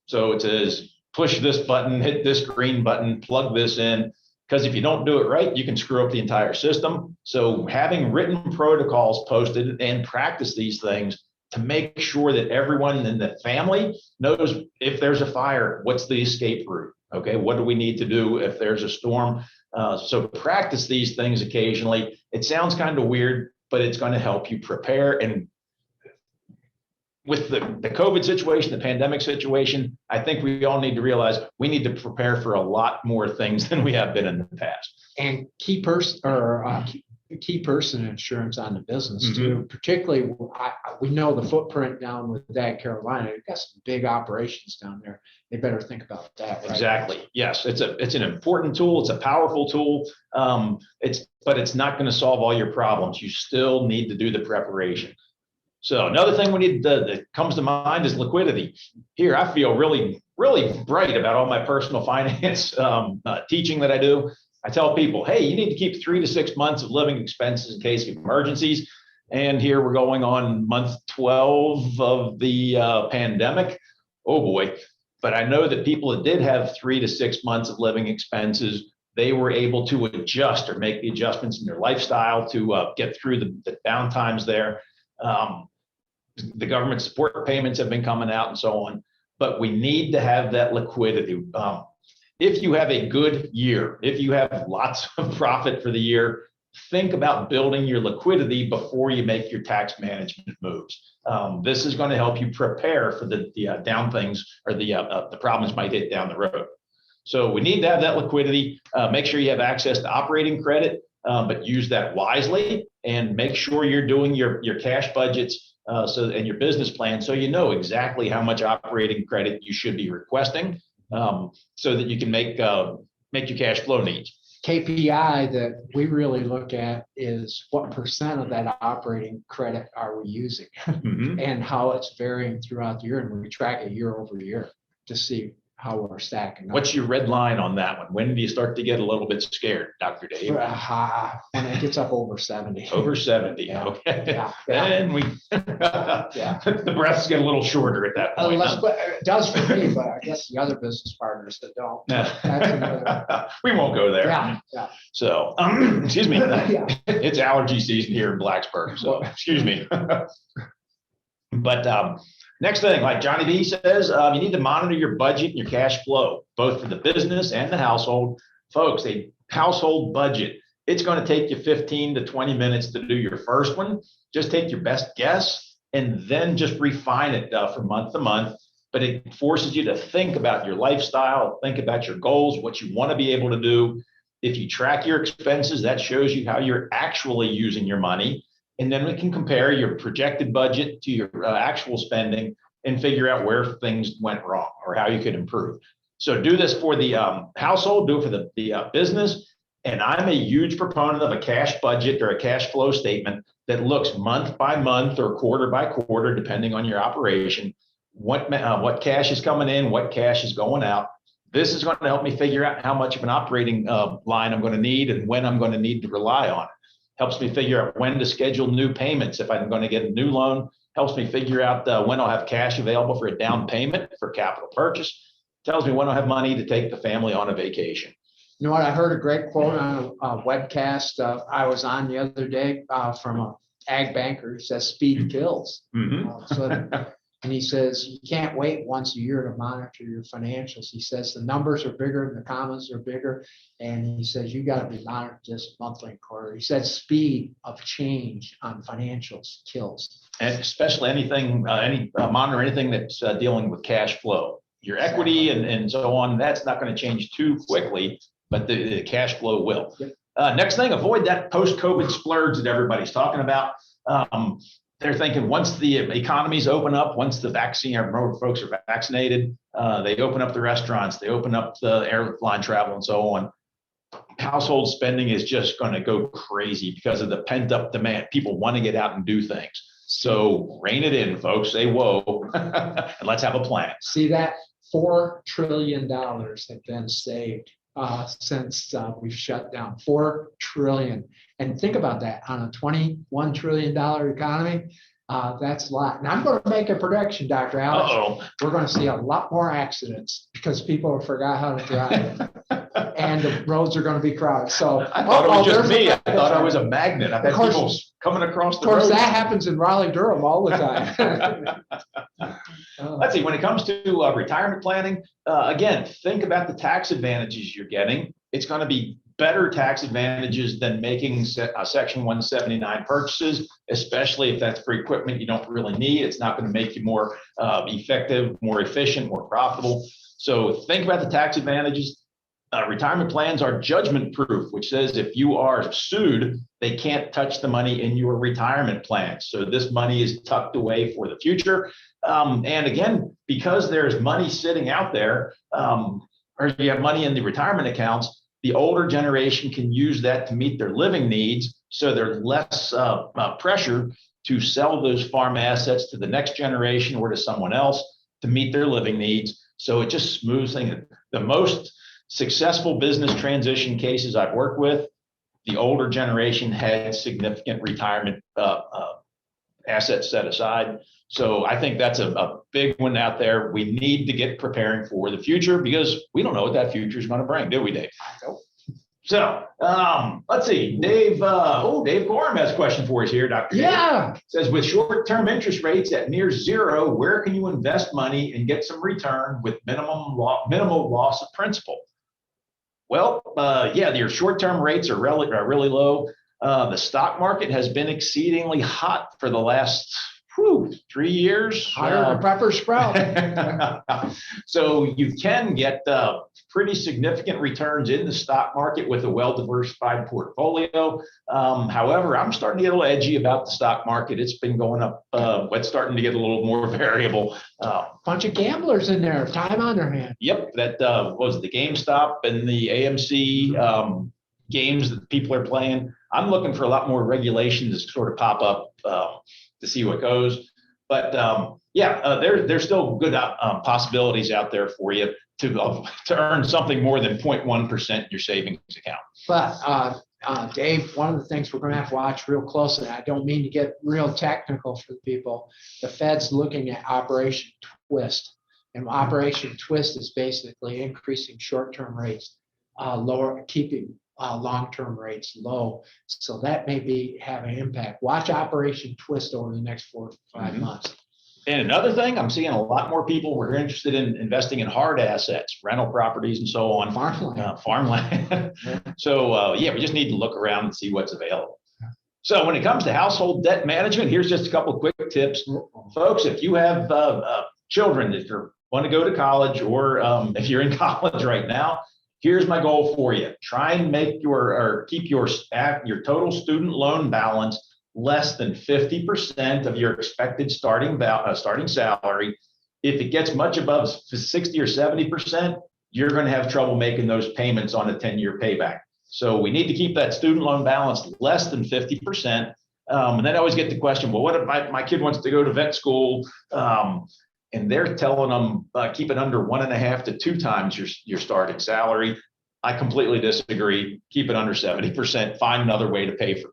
So it says, push this button, hit this green button, plug this in. Because if you don't do it right, you can screw up the entire system. So having written protocols posted and practice these things to make sure that everyone in the family knows if there's a fire, what's the escape route? Okay, what do we need to do if there's a storm? So practice these things occasionally. It sounds kind of weird, but it's going to help you prepare. And with the COVID situation, the pandemic situation, I think we all need to realize we need to prepare for a lot more things than we have been in the past. And key person insurance on the business too. Particularly, we know the footprint down with that Carolina. You've got some big operations down there. They better think about that. Right? Exactly. Yes, it's an important tool. It's a powerful tool. But it's not going to solve all your problems. You still need to do the preparation. So another thing we need that comes to mind is liquidity. Here, I feel really, really bright about all my personal finance teaching that I do. I tell people, hey, you need to keep 3 to 6 months of living expenses in case of emergencies. And here we're going on month 12 of the pandemic. Oh boy. But I know that people that did have 3 to 6 months of living expenses, they were able to adjust or make the adjustments in their lifestyle to get through the downtimes there. The government support payments have been coming out and so on, but we need to have that liquidity. If you have a good year, if you have lots of profit for the year, think about building your liquidity before you make your tax management moves. This is going to help you prepare for the down things or the problems might hit down the road. So we need to have that liquidity. Make sure you have access to operating credit, but use that wisely and make sure you're doing your cash budgets and your business plan so you know exactly how much operating credit you should be requesting so that you can make your cash flow needs. KPI that we really look at is what percent of that operating credit are we using and how it's varying throughout the year. And we track it year over year to see how we're stacking up. What's your red line on that one? When do you start to get a little bit scared, Dr. Dave? When it gets up over 70. Over 70, Yeah. okay. Yeah. Then the breaths get a little shorter at that point. It does for me, but I guess the other business partners that don't. We won't go there. Yeah. So, excuse me. It's allergy season here in Blacksburg, so excuse me. But next thing, like Johnny B says, you need to monitor your budget and your cash flow, both for the business and the household. Folks, a household budget, it's going to take you 15 to 20 minutes to do your first one. Just take your best guess and then just refine it from month to month. but it forces you to think about your lifestyle, think about your goals, what you want to be able to do. If you track your expenses, that shows you how you're actually using your money. And then we can compare your projected budget to your actual spending and figure out where things went wrong or how you could improve. So do this for the household, do it for the business. And I'm a huge proponent of a cash budget or a cash flow statement that looks month by month or quarter by quarter, depending on your operation, what cash is coming in, what cash is going out. This is going to help me figure out how much of an operating line I'm going to need and when I'm going to need to rely on it. Helps me figure out when to schedule new payments if I'm going to get a new loan. Helps me figure out when I'll have cash available for a down payment for capital purchase. Tells me when I'll have money to take the family on a vacation. You know what? I heard a great quote on a webcast I was on the other day from an ag banker who says speed kills. And he says you can't wait once a year to monitor your financials. He says the numbers are bigger, the commas are bigger, and he says you got to be monitored just monthly and quarterly. He said speed of change on financials kills. And especially anything, monitor anything that's dealing with cash flow. Your equity and so on, that's not going to change too quickly, but the cash flow will. Yep. Next thing, avoid that post-COVID splurge that everybody's talking about. They're thinking once the economies open up, once the vaccine, or folks are vaccinated, they open up the restaurants, they open up the airline travel and so on. Household spending is just going to go crazy because of the pent up demand. People want to get out and do things. So rein it in, folks. Say whoa, and let's have a plan. See that? $4 trillion have been saved since we've shut down. 4 trillion. And think about that on a $21 trillion economy. That's a lot. And I'm going to make a prediction, Dr. Alex. Uh-oh. We're going to see a lot more accidents because people forgot how to drive. And the roads are going to be crowded. So I thought it was just me. I thought I was a magnet. I thought people coming across the road. Of course, that happens in Raleigh-Durham all the time. Let's see, when it comes to retirement planning, again, think about the tax advantages you're getting. It's going to be better tax advantages than making Section 179 purchases, especially if that's for equipment you don't really need. It's not going to make you more effective, more efficient, more profitable. So think about the tax advantages. Retirement plans are judgment proof, which says if you are sued, they can't touch the money in your retirement plan. So this money is tucked away for the future. And again, because there's money sitting out there, or you have money in the retirement accounts, the older generation can use that to meet their living needs. So there's less pressure to sell those farm assets to the next generation or to someone else to meet their living needs. So it just smooths things. The most successful business transition cases I've worked with, the older generation had significant retirement assets set aside. So I think that's a big one out there. We need to get preparing for the future because we don't know what that future is going to bring, do we, Dave? So let's see, Dave. Dave Gorham has a question for us here, Dr. Yeah. Dave. Says, with short-term interest rates at near zero, where can you invest money and get some return with minimal loss of principal? Well, your short-term rates are really low. The stock market has been exceedingly hot for the last 3 years. Higher than pepper sprout. So you can get pretty significant returns in the stock market with a well-diversified portfolio. However, I'm starting to get a little edgy about the stock market. It's been going up. It's starting to get a little more variable. Bunch of gamblers in there, time on their hand. Yep, that was the GameStop and the AMC games that people are playing. I'm looking for a lot more regulation to sort of pop up to see what goes. But there's still good possibilities out there for you to earn something more than 0.1% in your savings account. But Dave, one of the things we're going to have to watch real closely, I don't mean to get real technical for the people, the Fed's looking at Operation Twist. And Operation Twist is basically increasing short-term rates, keeping long-term rates low. So that may have an impact. Watch Operation Twist over the next 4 to 5 months. And another thing, I'm seeing a lot more people who are interested in investing in hard assets, rental properties and so on. Farmland. So we just need to look around and see what's available. So when it comes to household debt management, here's just a couple of quick tips. Folks, if you have children that are want to go to college, or if you're in college right now, here's my goal for you. Try and make keep your total student loan balance less than 50% of your expected starting salary. If it gets much above 60 or 70%, you're going to have trouble making those payments on a 10-year payback. So we need to keep that student loan balance less than 50%. And then I always get the question, well, what if my kid wants to go to vet school, and they're telling them keep it under 1.5 to 2 times your starting salary? I completely disagree. Keep it under 70%. Find another way to pay for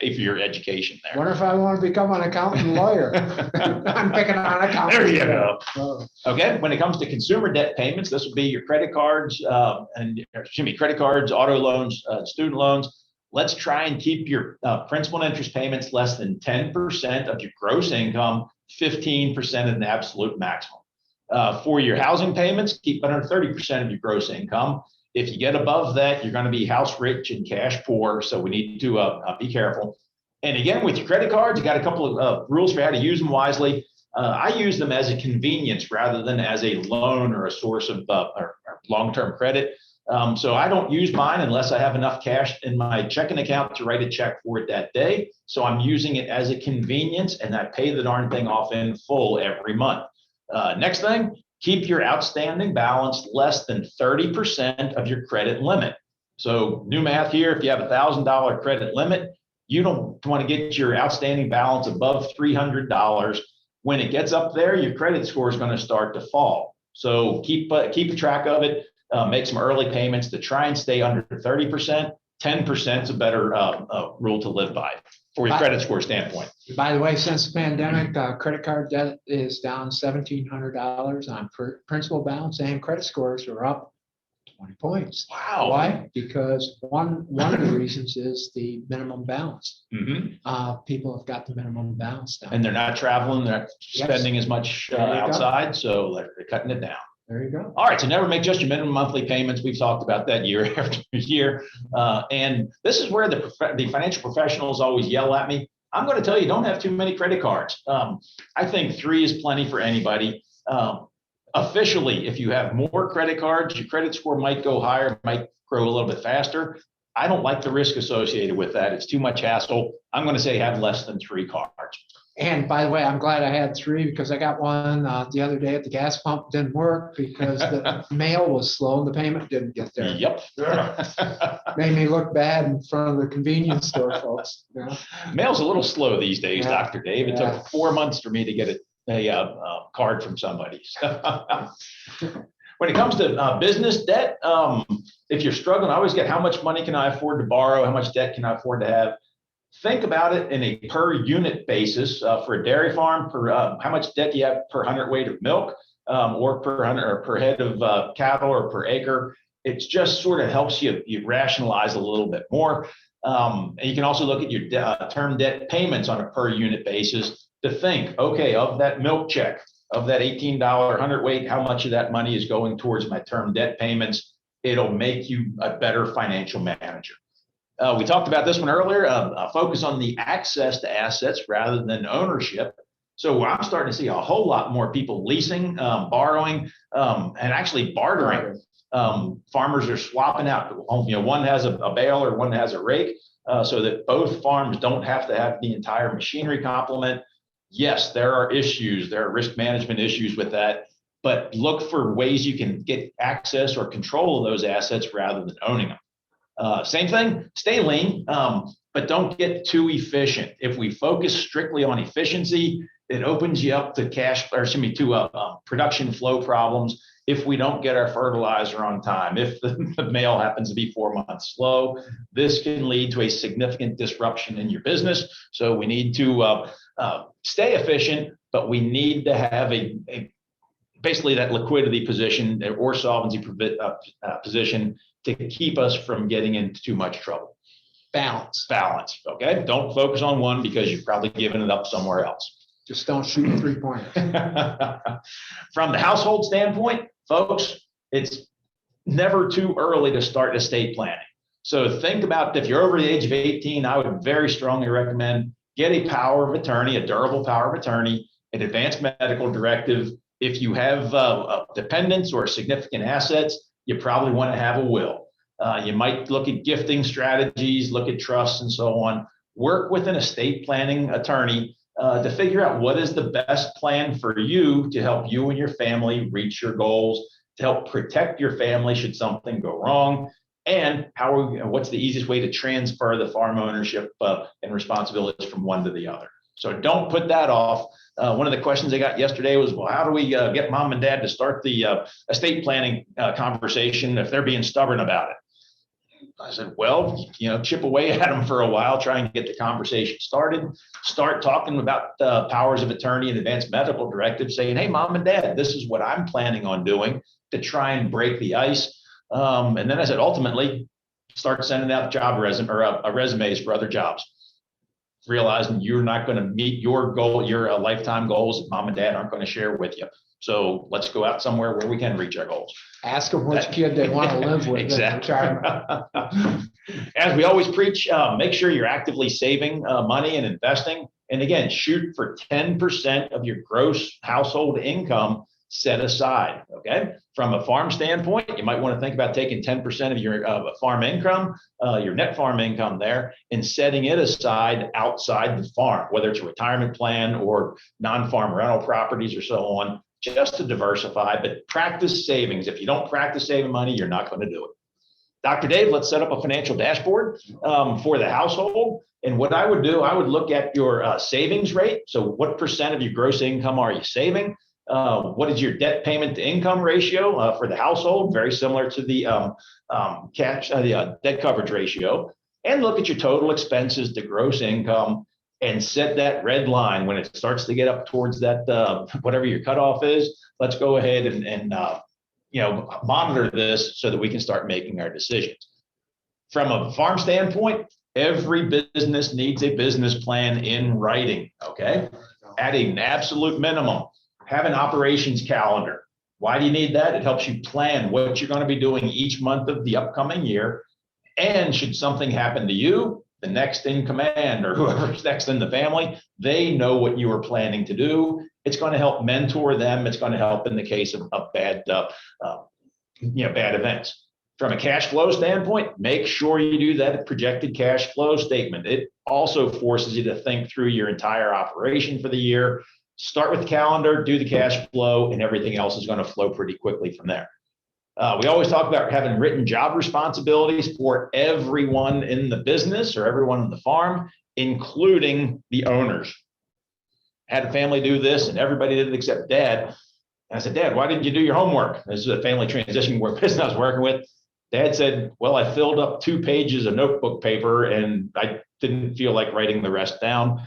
your education there. What if I want to become an accountant and lawyer? I'm picking on accountants. There you go. Oh. Okay. When it comes to consumer debt payments, this would be your credit cards, credit cards, auto loans, student loans. Let's try and keep your principal and interest payments less than 10% of your gross income, 15% is an absolute maximum. For your housing payments, keep under 30% of your gross income. If you get above that, you're going to be house rich and cash poor. So we need to be careful. And again, with your credit cards, you got a couple of rules for how to use them wisely. I use them as a convenience rather than as a loan or a source of long-term credit. So I don't use mine unless I have enough cash in my checking account to write a check for it that day. So I'm using it as a convenience, and I pay the darn thing off in full every month. Next thing, keep your outstanding balance less than 30% of your credit limit. So new math here, if you have $1,000 credit limit, you don't want to get your outstanding balance above $300. When it gets up there, your credit score is going to start to fall. So keep track of it. Make some early payments to try and stay under 30%. 10% is a better rule to live by for your credit score standpoint. By the way, since the pandemic, credit card debt is down $1,700 on principal balance, and credit scores are up 20 points. Wow. Why? Because one of the reasons is the minimum balance. Mm-hmm. People have got the minimum balance down. And they're not traveling, they're not spending as much outside, so they're cutting it down. There you go. All right, so never make just your minimum monthly payments. We've talked about that year after year. And this is where the financial professionals always yell at me. I'm going to tell you, don't have too many credit cards. I think 3 is plenty for anybody. Officially, if you have more credit cards, your credit score might go higher, might grow a little bit faster. I don't like the risk associated with that. It's too much hassle. I'm going to say have less than 3 cards. And by the way, I'm glad I had 3 because I got one the other day at the gas pump. Didn't work because the mail was slow and the payment didn't get there. Yep. Made me look bad in front of the convenience store folks. Yeah. Mail's a little slow these days, Dr. Dave. It took 4 months for me to get a card from somebody. When it comes to business debt, if you're struggling, I always get how much money can I afford to borrow? How much debt can I afford to have? Think about it in a per unit basis for a dairy farm. How much debt do you have per hundredweight of milk, or per head of cattle, or per acre? It just sort of helps you rationalize a little bit more. And you can also look at your term debt payments on a per unit basis to think, okay, of that milk check, of that $18 hundredweight, how much of that money is going towards my term debt payments? It'll make you a better financial manager. We talked about this one earlier, focus on the access to assets rather than ownership. So I'm starting to see a whole lot more people leasing, borrowing, and actually bartering. Farmers are swapping out. One has a baler, one has a rake, so that both farms don't have to have the entire machinery complement. Yes, there are issues. There are risk management issues with that, but look for ways you can get access or control of those assets rather than owning them. Same thing, stay lean, but don't get too efficient. If we focus strictly on efficiency, it opens you up to production flow problems. If we don't get our fertilizer on time, if the mail happens to be 4 months slow, this can lead to a significant disruption in your business. So we need to stay efficient, but we need to have basically that liquidity position or solvency position to keep us from getting into too much trouble. Balance. Okay. Don't focus on one because you've probably given it up somewhere else. Just don't shoot a 3-pointer. From the household standpoint, folks, it's never too early to start estate planning. So think about, if you're over the age of 18, I would very strongly recommend get a power of attorney, a durable power of attorney, an advanced medical directive. If you have dependents or significant assets, you probably want to have a will. You might look at gifting strategies, look at trusts and so on. Work with an estate planning attorney to figure out what is the best plan for you to help you and your family reach your goals, to help protect your family should something go wrong, and what's the easiest way to transfer the farm ownership and responsibilities from one to the other. So don't put that off. One of the questions I got yesterday was, well, how do we get mom and dad to start the estate planning conversation if they're being stubborn about it? I said, well, chip away at them for a while, try and get the conversation started, start talking about powers of attorney and advanced medical directives, saying, hey, mom and dad, this is what I'm planning on doing to try and break the ice. And then I said, ultimately, start sending out resumes for other jobs, realizing you're not going to meet your goal, your lifetime goals that mom and dad aren't going to share with you. So let's go out somewhere where we can reach our goals. Ask them which kid they want to live with. Exactly. As we always preach, make sure you're actively saving money and investing. And again, shoot for 10% of your gross household income set aside. Okay. From a farm standpoint, you might want to think about taking 10% of your farm income, your net farm income there, and setting it aside outside the farm, whether it's a retirement plan or non-farm rental properties or so on, just to diversify, but practice savings. If you don't practice saving money, you're not going to do it. Dr. Dave, let's set up a financial dashboard for the household. And what I would do, I would look at your savings rate. So what percent of your gross income are you saving? What is your debt payment to income ratio for the household? Very similar to the debt coverage ratio. And look at your total expenses to gross income and set that red line when it starts to get up towards that, whatever your cutoff is. Let's go ahead and monitor this so that we can start making our decisions. From a farm standpoint, every business needs a business plan in writing, okay? At an absolute minimum, have an operations calendar. Why do you need that? It helps you plan what you're going to be doing each month of the upcoming year. And should something happen to you, the next in command or whoever's next in the family, they know what you are planning to do. It's going to help mentor them. It's going to help in the case of bad events. From a cash flow standpoint, make sure you do that projected cash flow statement. It also forces you to think through your entire operation for the year. Start with the calendar, do the cash flow, and everything else is going to flow pretty quickly from there. We always talk about having written job responsibilities for everyone in the business or everyone in the farm, including the owners. I had a family do this and everybody did it except dad. And I said, Dad, why didn't you do your homework? This is a family transition business I was working with. Dad said, well, I filled up 2 pages of notebook paper and I didn't feel like writing the rest down.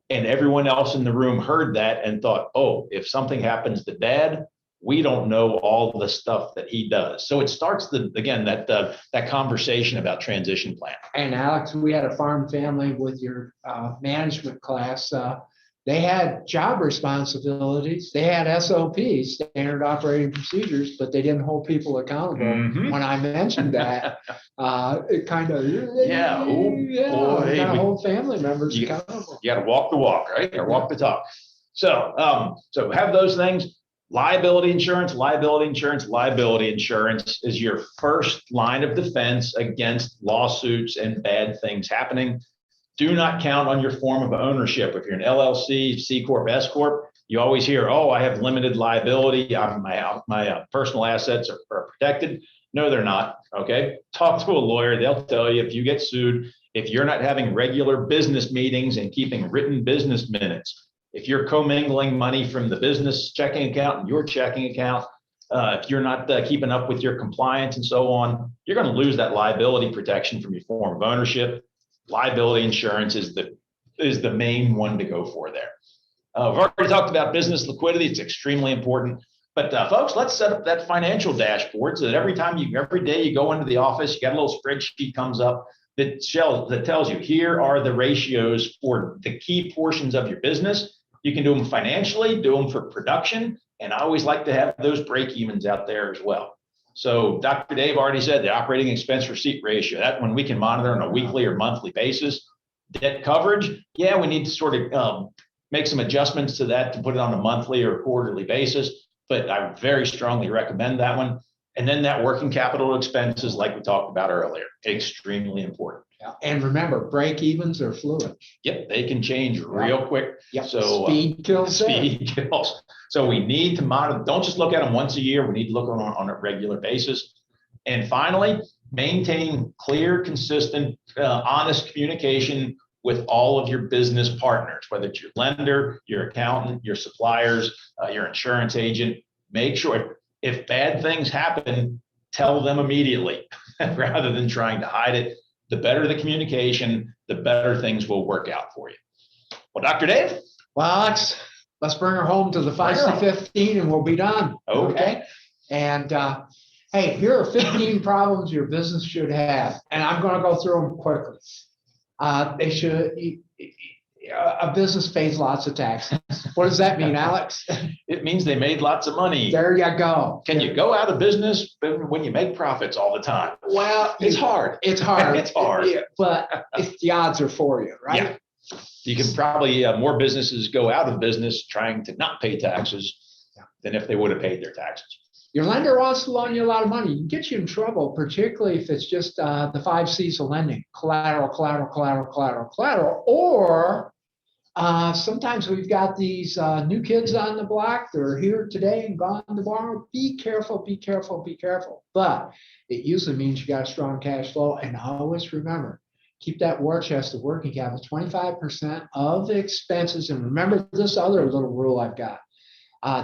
And everyone else in the room heard that and thought, oh, if something happens to Dad, we don't know all the stuff that he does. So it starts that conversation about transition plan. And Alex, we had a farm family with your management class. They had job responsibilities. They had SOPs, standard operating procedures, but they didn't hold people accountable. Mm-hmm. When I mentioned that, it kind of hold family members accountable. You got to walk the walk, right? Or walk the talk. So have those things. Liability insurance is your first line of defense against lawsuits and bad things happening. Do not count on your form of ownership. If you're an LLC, C Corp, S Corp, you always hear, oh, I have limited liability. My personal assets are protected. No, they're not. Okay. Talk to a lawyer. They'll tell you if you get sued, if you're not having regular business meetings and keeping written business minutes, if you're commingling money from the business checking account and your checking account, if you're not keeping up with your compliance and so on, you're going to lose that liability protection from your form of ownership. Liability insurance is the main one to go for there. We've already talked about business liquidity. It's extremely important. But folks, let's set up that financial dashboard so that every day you go into the office, you got a little spreadsheet comes up that tells you here are the ratios for the key portions of your business. You can do them financially, do them for production, and I always like to have those break-evens out there as well. So Dr. Dave already said the operating expense receipt ratio, that one we can monitor on a weekly or monthly basis. Debt coverage, yeah, we need to sort of make some adjustments to that to put it on a monthly or quarterly basis, but I very strongly recommend that one. And then that working capital expenses, like we talked about earlier, extremely important. Yeah. And remember, break evens are fluid. Yep, they can change real quick. Yep. So speed kills. speed kills. So we need to monitor. Don't just look at them once a year. We need to look on a regular basis. And finally, maintain clear, consistent, honest communication with all of your business partners, whether it's your lender, your accountant, your suppliers, your insurance agent. Make sure if bad things happen, tell them immediately rather than trying to hide it. The better the communication, the better things will work out for you. Well, Dr. Dave? Well, Alex, let's bring her home to the 5C15 and we'll be done. Okay. And hey, here are 15 problems your business should have. And I'm going to go through them quickly. They should, a business pays lots of taxes. What does that mean, Alex? It means they made lots of money. There you go. Can you go out of business when you make profits all the time? Well, It's hard. It's hard. It's hard. Yeah, but the odds are for you, right? Yeah. You can probably, more businesses go out of business trying to not pay taxes than if they would have paid their taxes. Your lender wants to loan you a lot of money. It can get you in trouble, particularly if it's just the 5 C's of lending: collateral, collateral, collateral, collateral, collateral. Or sometimes we've got these new kids on the block. They're here today and gone tomorrow. Be careful, be careful, be careful. But it usually means you got a strong cash flow. And always remember, keep that war chest of working capital, 25% of the expenses. And remember this other little rule I've got.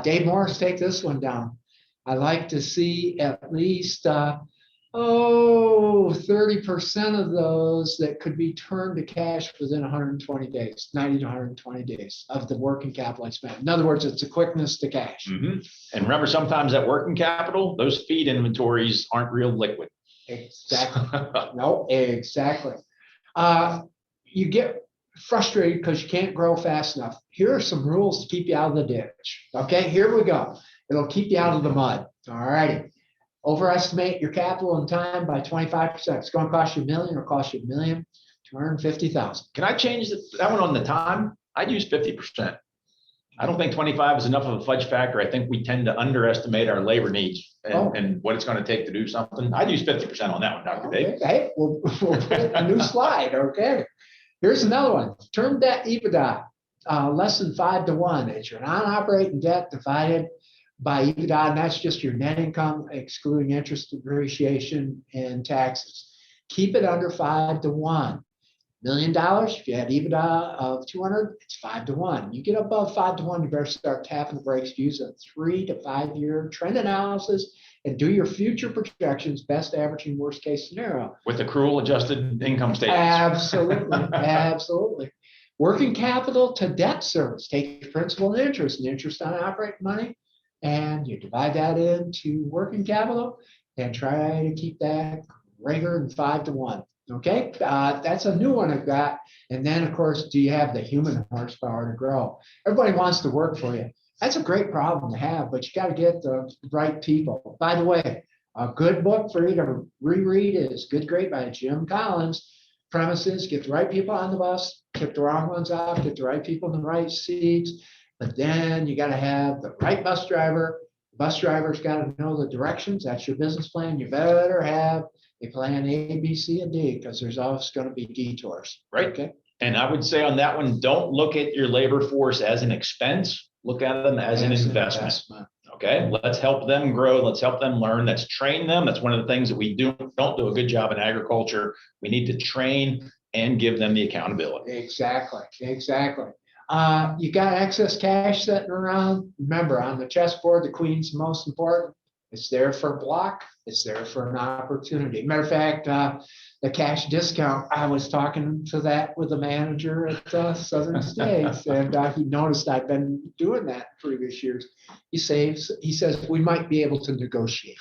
Dave Morris, take this one down. I like to see at least 30% of those that could be turned to cash within 120 days, 90 to 120 days of the working capital I spent. In other words, it's a quickness to cash. Mm-hmm. And remember, sometimes that working capital, those feed inventories aren't real liquid. Exactly. No, exactly. You get frustrated because you can't grow fast enough. Here are some rules to keep you out of the ditch. Okay, here we go. It'll keep you out of the mud. All righty. Overestimate your capital and time by 25%. It's going to cost you $1 million or cost you $1,250,000. Can I change that one on the time? I'd use 50%. I don't think 25 is enough of a fudge factor. I think we tend to underestimate our labor needs and what it's going to take to do something. I'd use 50% on that one, Dr. Dave. Hey, we'll put a new slide. Okay. Here's another one. Term debt EBITDA, less than 5 to 1. It's your non-operating debt divided by EBITDA, and that's just your net income, excluding interest, depreciation, and taxes. Keep it under 5 to 1. $1 million, if you had EBITDA of 200, it's 5 to 1. You get above 5 to 1, you better start tapping the brakes, use a 3 to 5 year trend analysis, and do your future projections, best, average, and worst case scenario. With accrual adjusted income statements. Absolutely, absolutely. Working capital to debt service, take principal and interest on operating money, and you divide that into working capital and try to keep that greater than 5 to 1. Okay, that's a new one I've got. And then, of course, do you have the human horsepower to grow? Everybody wants to work for you. That's a great problem to have, but you got to get the right people. By the way, a good book for you to reread is Good Great by Jim Collins. Premises: get the right people on the bus, kick the wrong ones off, get the right people in the right seats. But then you got to have the right bus driver. The bus driver's got to know the directions. That's your business plan. You better have a plan A, B, C, and D, because there's always going to be detours. Right. Okay. And I would say on that one, don't look at your labor force as an expense. Look at them as an investment. Okay. Let's help them grow. Let's help them learn. Let's train them. That's one of the things that we don't do a good job in agriculture. We need to train and give them the accountability. Exactly. Exactly. You got excess cash sitting around. Remember, on the chessboard, the queen's the most important. It's there for a block. It's there for an opportunity. Matter of fact, the cash discount, I was talking to that with the manager at Southern States, and he noticed I've been doing that in previous years. He says, we might be able to negotiate.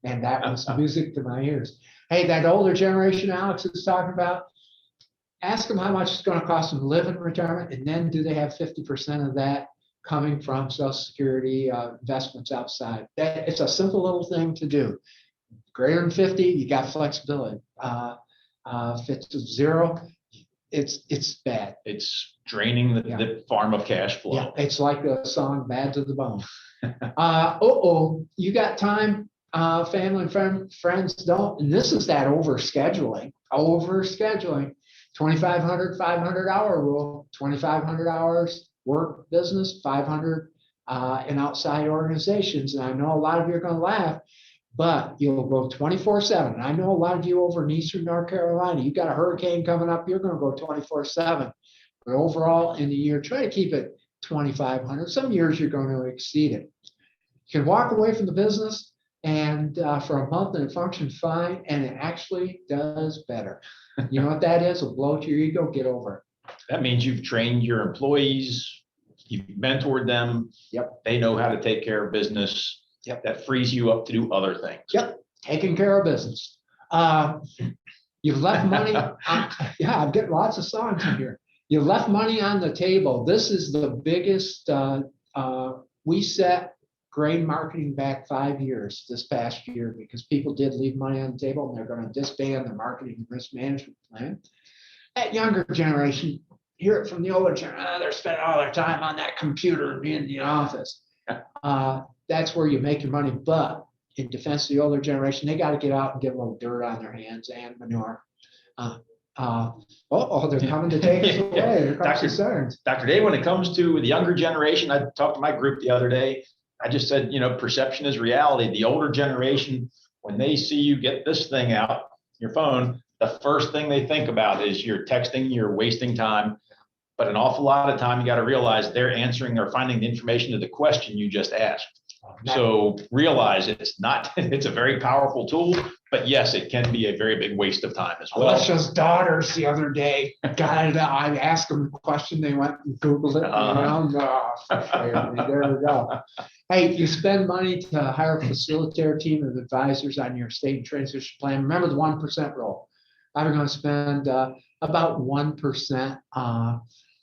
And that was music to my ears. Hey, that older generation Alex is talking about, ask them how much it's going to cost them to live in retirement, and then do they have 50% of that coming from Social Security investments outside? It's a simple little thing to do. Greater than 50, you got flexibility. If it's 0, it's bad. It's draining the farm of cash flow. Yeah, it's like the song "Bad to the Bone." You got time, family and friends don't. And this is that overscheduling. 2,500, 500-hour rule. 2,500 hours work business, 500 in outside organizations. And I know a lot of you are going to laugh, but you'll go 24/7. I know a lot of you over in Eastern North Carolina, you got a hurricane coming up, you're going to go 24/7. But overall in the year, try to keep it 2,500. Some years you're going to exceed it. You can walk away from the business and for a month and it functions fine, and it actually does better. You know what that is? A blow to your ego. Get over it. That means you've trained your employees, you've mentored them. Yep. They know how to take care of business. Yep. That frees you up to do other things. Yep. Taking care of business. You've left money. Yeah, I'm getting lots of songs in here. You left money on the table. This is the biggest. We set grain marketing back 5 years this past year because people did leave money on the table and they're going to disband their marketing and risk management plan. That younger generation, hear it from the older generation, they're spending all their time on that computer and in the office. That's where you make your money. But in defense of the older generation, they got to get out and get a little dirt on their hands and manure. They're coming to take us away. Here comes the sirens. Dr. Dave, when it comes to the younger generation, I talked to my group the other day. I just said, perception is reality. The older generation, when they see you get this thing out, your phone, the first thing they think about is you're texting, you're wasting time. But an awful lot of time, you got to realize they're answering or finding the information to the question you just asked. So realize it's a very powerful tool, but yes, it can be a very big waste of time as well. Alicia's daughters the other day, I asked them a question, they went and Googled it. There we go. Hey, you spend money to hire a facilitator team of advisors on your state transition plan. Remember the 1% rule. I'm going to spend about 1%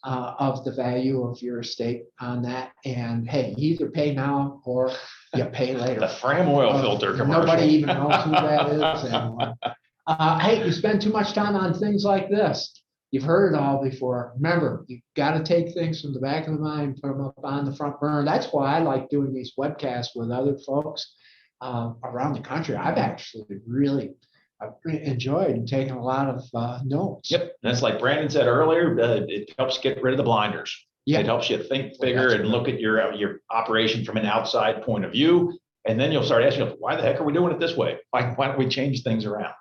of the value of your estate on that. And hey, you either pay now or you pay later. The Fram oil filter commercial. Nobody even knows who that is anymore. Hey, you spend too much time on things like this. You've heard it all before. Remember, you've got to take things from the back of the mind, put them up on the front burner. That's why I like doing these webcasts with other folks around the country. I've enjoyed and taken a lot of notes. Yep. That's like Brandon said earlier, it helps get rid of the blinders. Yeah. It helps you think bigger and look at your operation from an outside point of view. And then you'll start asking, why the heck are we doing it this way? Why don't we change things around?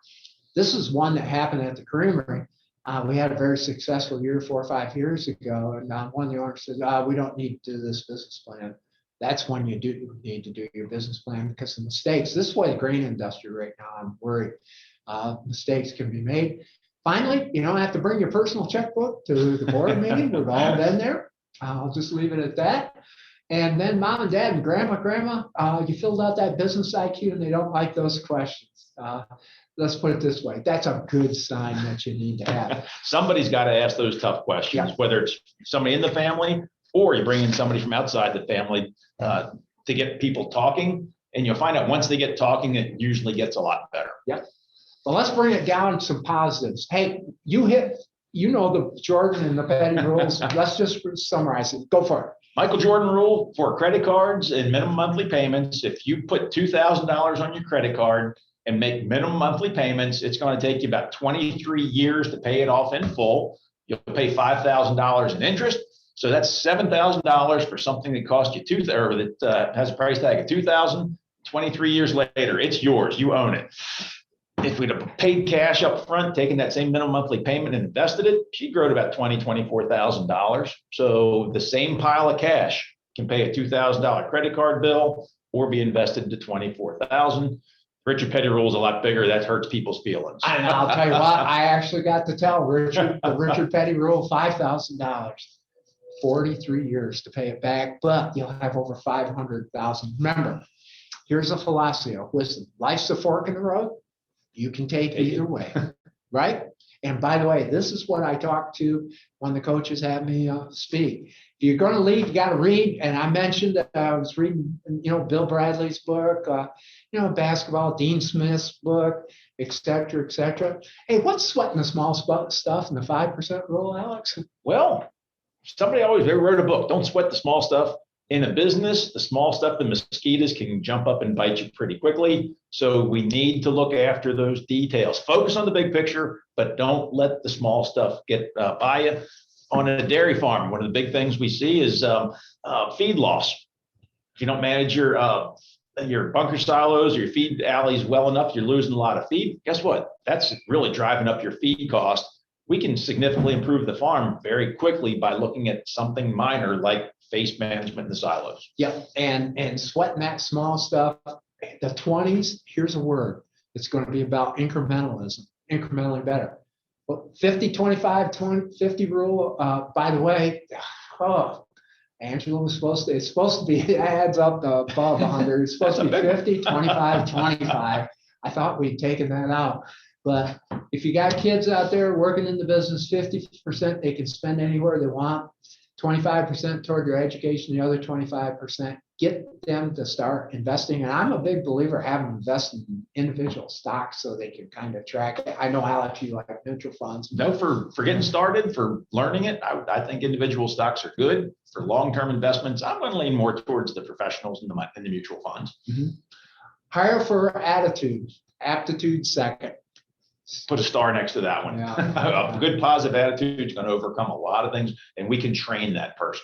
This is one that happened at the creamery. We had a very successful year 4 or 5 years ago. And one of the owners said, we don't need to do this business plan. That's when you do need to do your business plan because of mistakes. This is why the grain industry right now, I'm worried. Mistakes can be made. Finally, you don't have to bring your personal checkbook to the board meeting. We've all been there. I'll just leave it at that. And then mom and dad and grandma, you filled out that business IQ and they don't like those questions. Let's put it this way. That's a good sign that you need to have. Somebody's got to ask those tough questions, whether it's somebody in the family or you bring in somebody from outside the family to get people talking. And you'll find out once they get talking, it usually gets a lot better. Yep. Well, let's bring it down to some positives. Hey, the Jordan and the Petty rules. Let's just summarize it. Go for it. Michael Jordan rule for credit cards and minimum monthly payments. If you put $2,000 on your credit card and make minimum monthly payments, it's going to take you about 23 years to pay it off in full. You'll pay $5,000 in interest. So that's $7,000 for something that cost you that has a price tag of $2,000. 23 years later, it's yours. You own it. If we'd have paid cash up front, taken that same minimum monthly payment and invested it, she'd grow to about $24,000. So the same pile of cash can pay a $2,000 credit card bill or be invested into $24,000. Richard Petty rule is a lot bigger. That hurts people's feelings. And I'll tell you what, I actually got to tell Richard the Richard Petty rule, $5,000, 43 years to pay it back, but you'll have over 500,000. Remember, here's a philosophy of wisdom. Life's a fork in the road. You can take either way, right? And by the way, this is what I talk to when the coaches have me speak. If you're going to lead, you got to read. And I mentioned that I was reading, Bill Bradley's book, basketball, Dean Smith's book, et cetera, et cetera. Hey, what's sweating the small stuff and the 5% rule, Alex? Well, somebody always wrote a book, Don't Sweat the Small Stuff. In a business, the small stuff, the mosquitoes can jump up and bite you pretty quickly. So we need to look after those details. Focus on the big picture, but don't let the small stuff get by you. On a dairy farm, one of the big things we see is feed loss. If you don't manage your bunker silos, your feed alleys well enough, you're losing a lot of feed. Guess what? That's really driving up your feed cost. We can significantly improve the farm very quickly by looking at something minor like face management in the silos. Yep, and sweating that small stuff. The 20s, here's a word. It's going to be about incrementalism, incrementally better. Well, 50, 25, 20, 50 rule, by the way, Angela was it's supposed to be, it adds up to above 100. It's supposed to be 50, 25, 25. I thought we'd taken that out. But if you got kids out there working in the business, 50% they can spend anywhere they want, 25% toward their education, the other 25%, get them to start investing. And I'm a big believer having invested in individual stocks so they can kind of track it. I know, Alex, you like mutual funds. No, for getting started, for learning it, I think individual stocks are good. For long-term investments, I'm going to lean more towards the professionals and the mutual funds. Mm-hmm. Hire for attitude, aptitude second. Put a star next to that one. Yeah. A good positive attitude is going to overcome a lot of things, and we can train that person.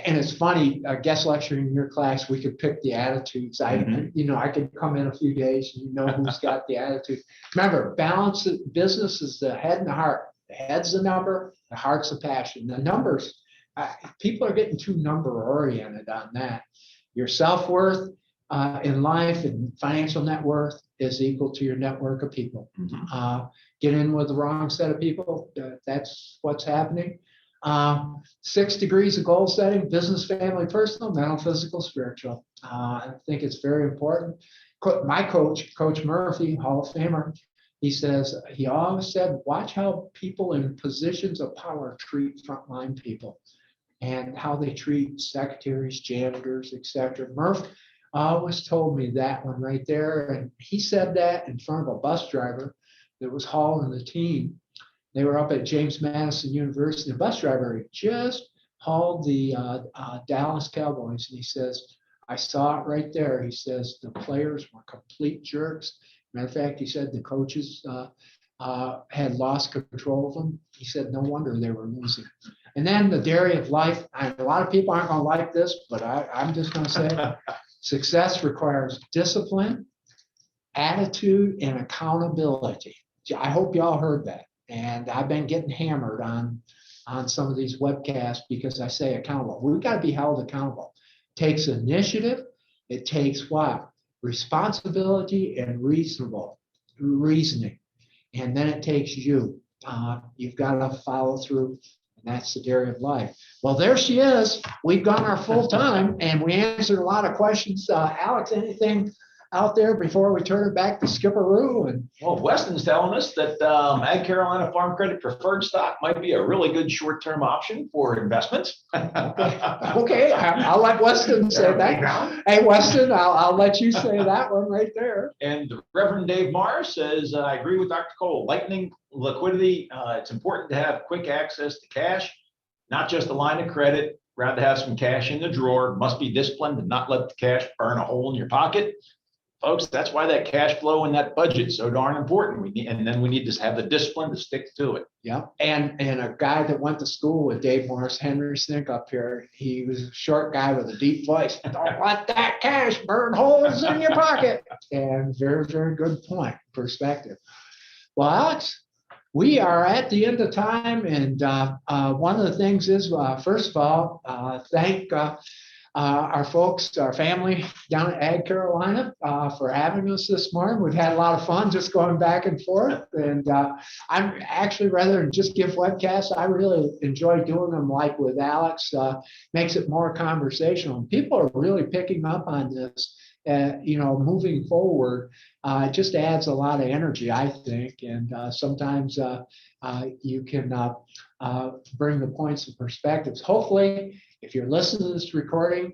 And it's funny, guest lecturing in your class, we could pick the attitudes. I could come in a few days and who's got the attitude. Remember, balance business is the head and the heart. The head's the number, the heart's the passion. The numbers, people are getting too number oriented on that. Your self-worth in life and financial net worth is equal to your network of people. Mm-hmm. Get in with the wrong set of people, that's what's happening. 6 degrees of goal setting: business, family, personal, mental, physical, spiritual. I think it's very important. My coach, Coach Murphy, Hall of Famer, he always said, watch how people in positions of power treat frontline people and how they treat secretaries, janitors, etc. Murph always told me that one right there. And he said that in front of a bus driver that was hauling the team. They were up at James Madison University. The bus driver just hauled the Dallas Cowboys. And he says, I saw it right there. He says, the players were complete jerks. Matter of fact, he said the coaches had lost control of them. He said, no wonder they were losing. And then the dairy of life. A lot of people aren't going to like this, but I'm just going to say success requires discipline, attitude, and accountability. I hope y'all heard that. And I've been getting hammered on some of these webcasts because I say accountable. We've got to be held accountable. It takes initiative. It takes what? Responsibility and reasoning. And then it takes you. You've got to follow through. And that's the dairy of life. Well, there she is. We've gone our full time and we answered a lot of questions. Alex, anything out there before we turn it back to Skipperoo? And well, Weston's telling us that Ag Carolina Farm Credit preferred stock might be a really good short-term option for investments. Okay, I'll let Weston say that. Hey, Weston, I'll let you say that one right there. And Reverend Dave Marr says, I agree with Dr. Cole. Lightning liquidity, it's important to have quick access to cash, not just a line of credit. Rather have some cash in the drawer. Must be disciplined and not let the cash burn a hole in your pocket. Folks, that's why that cash flow and that budget is so darn important. We need to have the discipline to stick to it. Yeah, and a guy that went to school with Dave Morris, Henry Snink up here, he was a short guy with a deep voice. Don't let that cash burn holes in your pocket. And very, very good point, perspective. Well, Alex, we are at the end of time, and one of the things is, first of all, thank our folks, our family down at Ag Carolina for having us this morning. We've had a lot of fun just going back and forth. And I'm actually, rather than just give webcasts, I really enjoy doing them like with Alex. Makes it more conversational. And people are really picking up on this, moving forward. it just adds a lot of energy, I think. And sometimes you can bring the points and perspectives. Hopefully, if you're listening to this recording,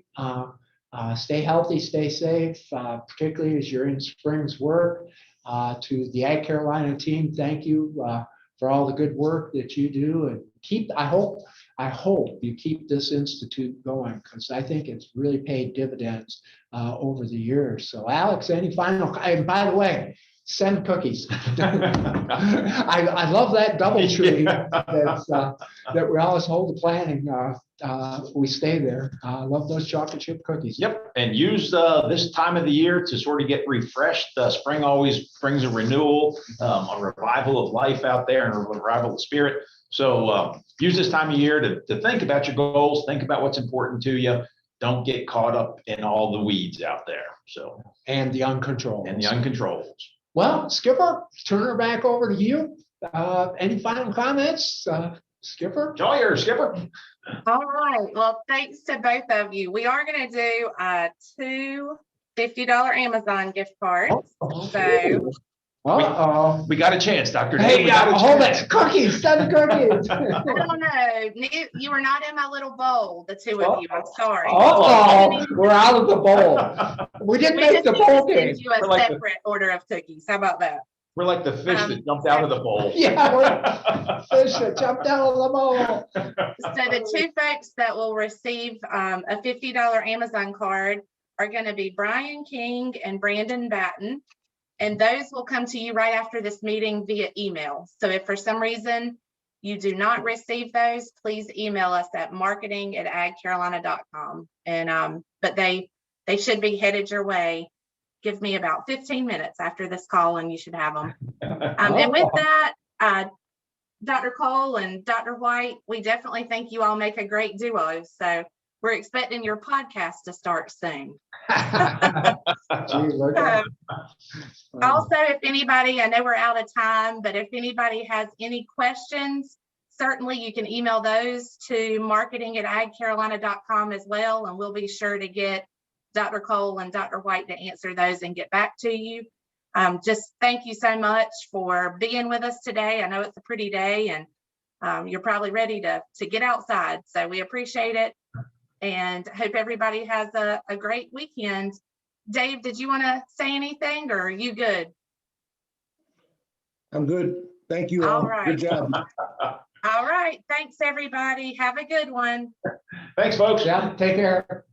stay healthy, stay safe, particularly as you're in spring's work. To the Ag Carolina team, thank you for all the good work that you do, and I hope you keep this institute going, because I think it's really paid dividends over the years. So Alex, any final, and by the way, send cookies. I love that double tree that we always hold the planning. We stay there. I love those chocolate chip cookies. Yep, and use this time of the year to sort of get refreshed. Spring always brings a renewal, a revival of life out there, and a revival of spirit. So use this time of year to think about your goals, think about what's important to you. Don't get caught up in all the weeds out there. So And the uncontrollables. Well, Skipper, turn her back over to you. Any final comments, Skipper? Joy, Skipper. All right. Well, thanks to both of you. We are going to do 2 $50 Amazon gift cards. So We got a chance, Dr. Hey, hold it. Cookies, send cookies. I don't know. You were not in my little bowl, the two of you. I'm sorry. We're out of the bowl. We didn't make the bowl game. Send you a separate order of cookies. How about that? We're like the fish that jumped out of the bowl. Yeah, we're fish that jumped out of the bowl. So the 2 folks that will receive a $50 Amazon card are going to be Brian King and Brandon Batten. And those will come to you right after this meeting via email. So if for some reason you do not receive those, please email us at marketing@agcarolina.com. And but they should be headed your way. Give me about 15 minutes after this call and you should have them. And with that, Dr. Cole and Dr. White, we definitely think you all make a great duo. So we're expecting your podcast to start soon. Also, if anybody, I know we're out of time, but if anybody has any questions, certainly you can email those to marketing@agcarolina.com as well, and we'll be sure to get Dr. Cole and Dr. White to answer those and get back to you. Just thank you so much for being with us today. I know it's a pretty day, and you're probably ready to get outside, so we appreciate it. And hope everybody has a great weekend. Dave, did you want to say anything, or are you good? I'm good. Thank you all. All right. Good job. All right. Thanks, everybody. Have a good one. Thanks, folks. Yeah, take care.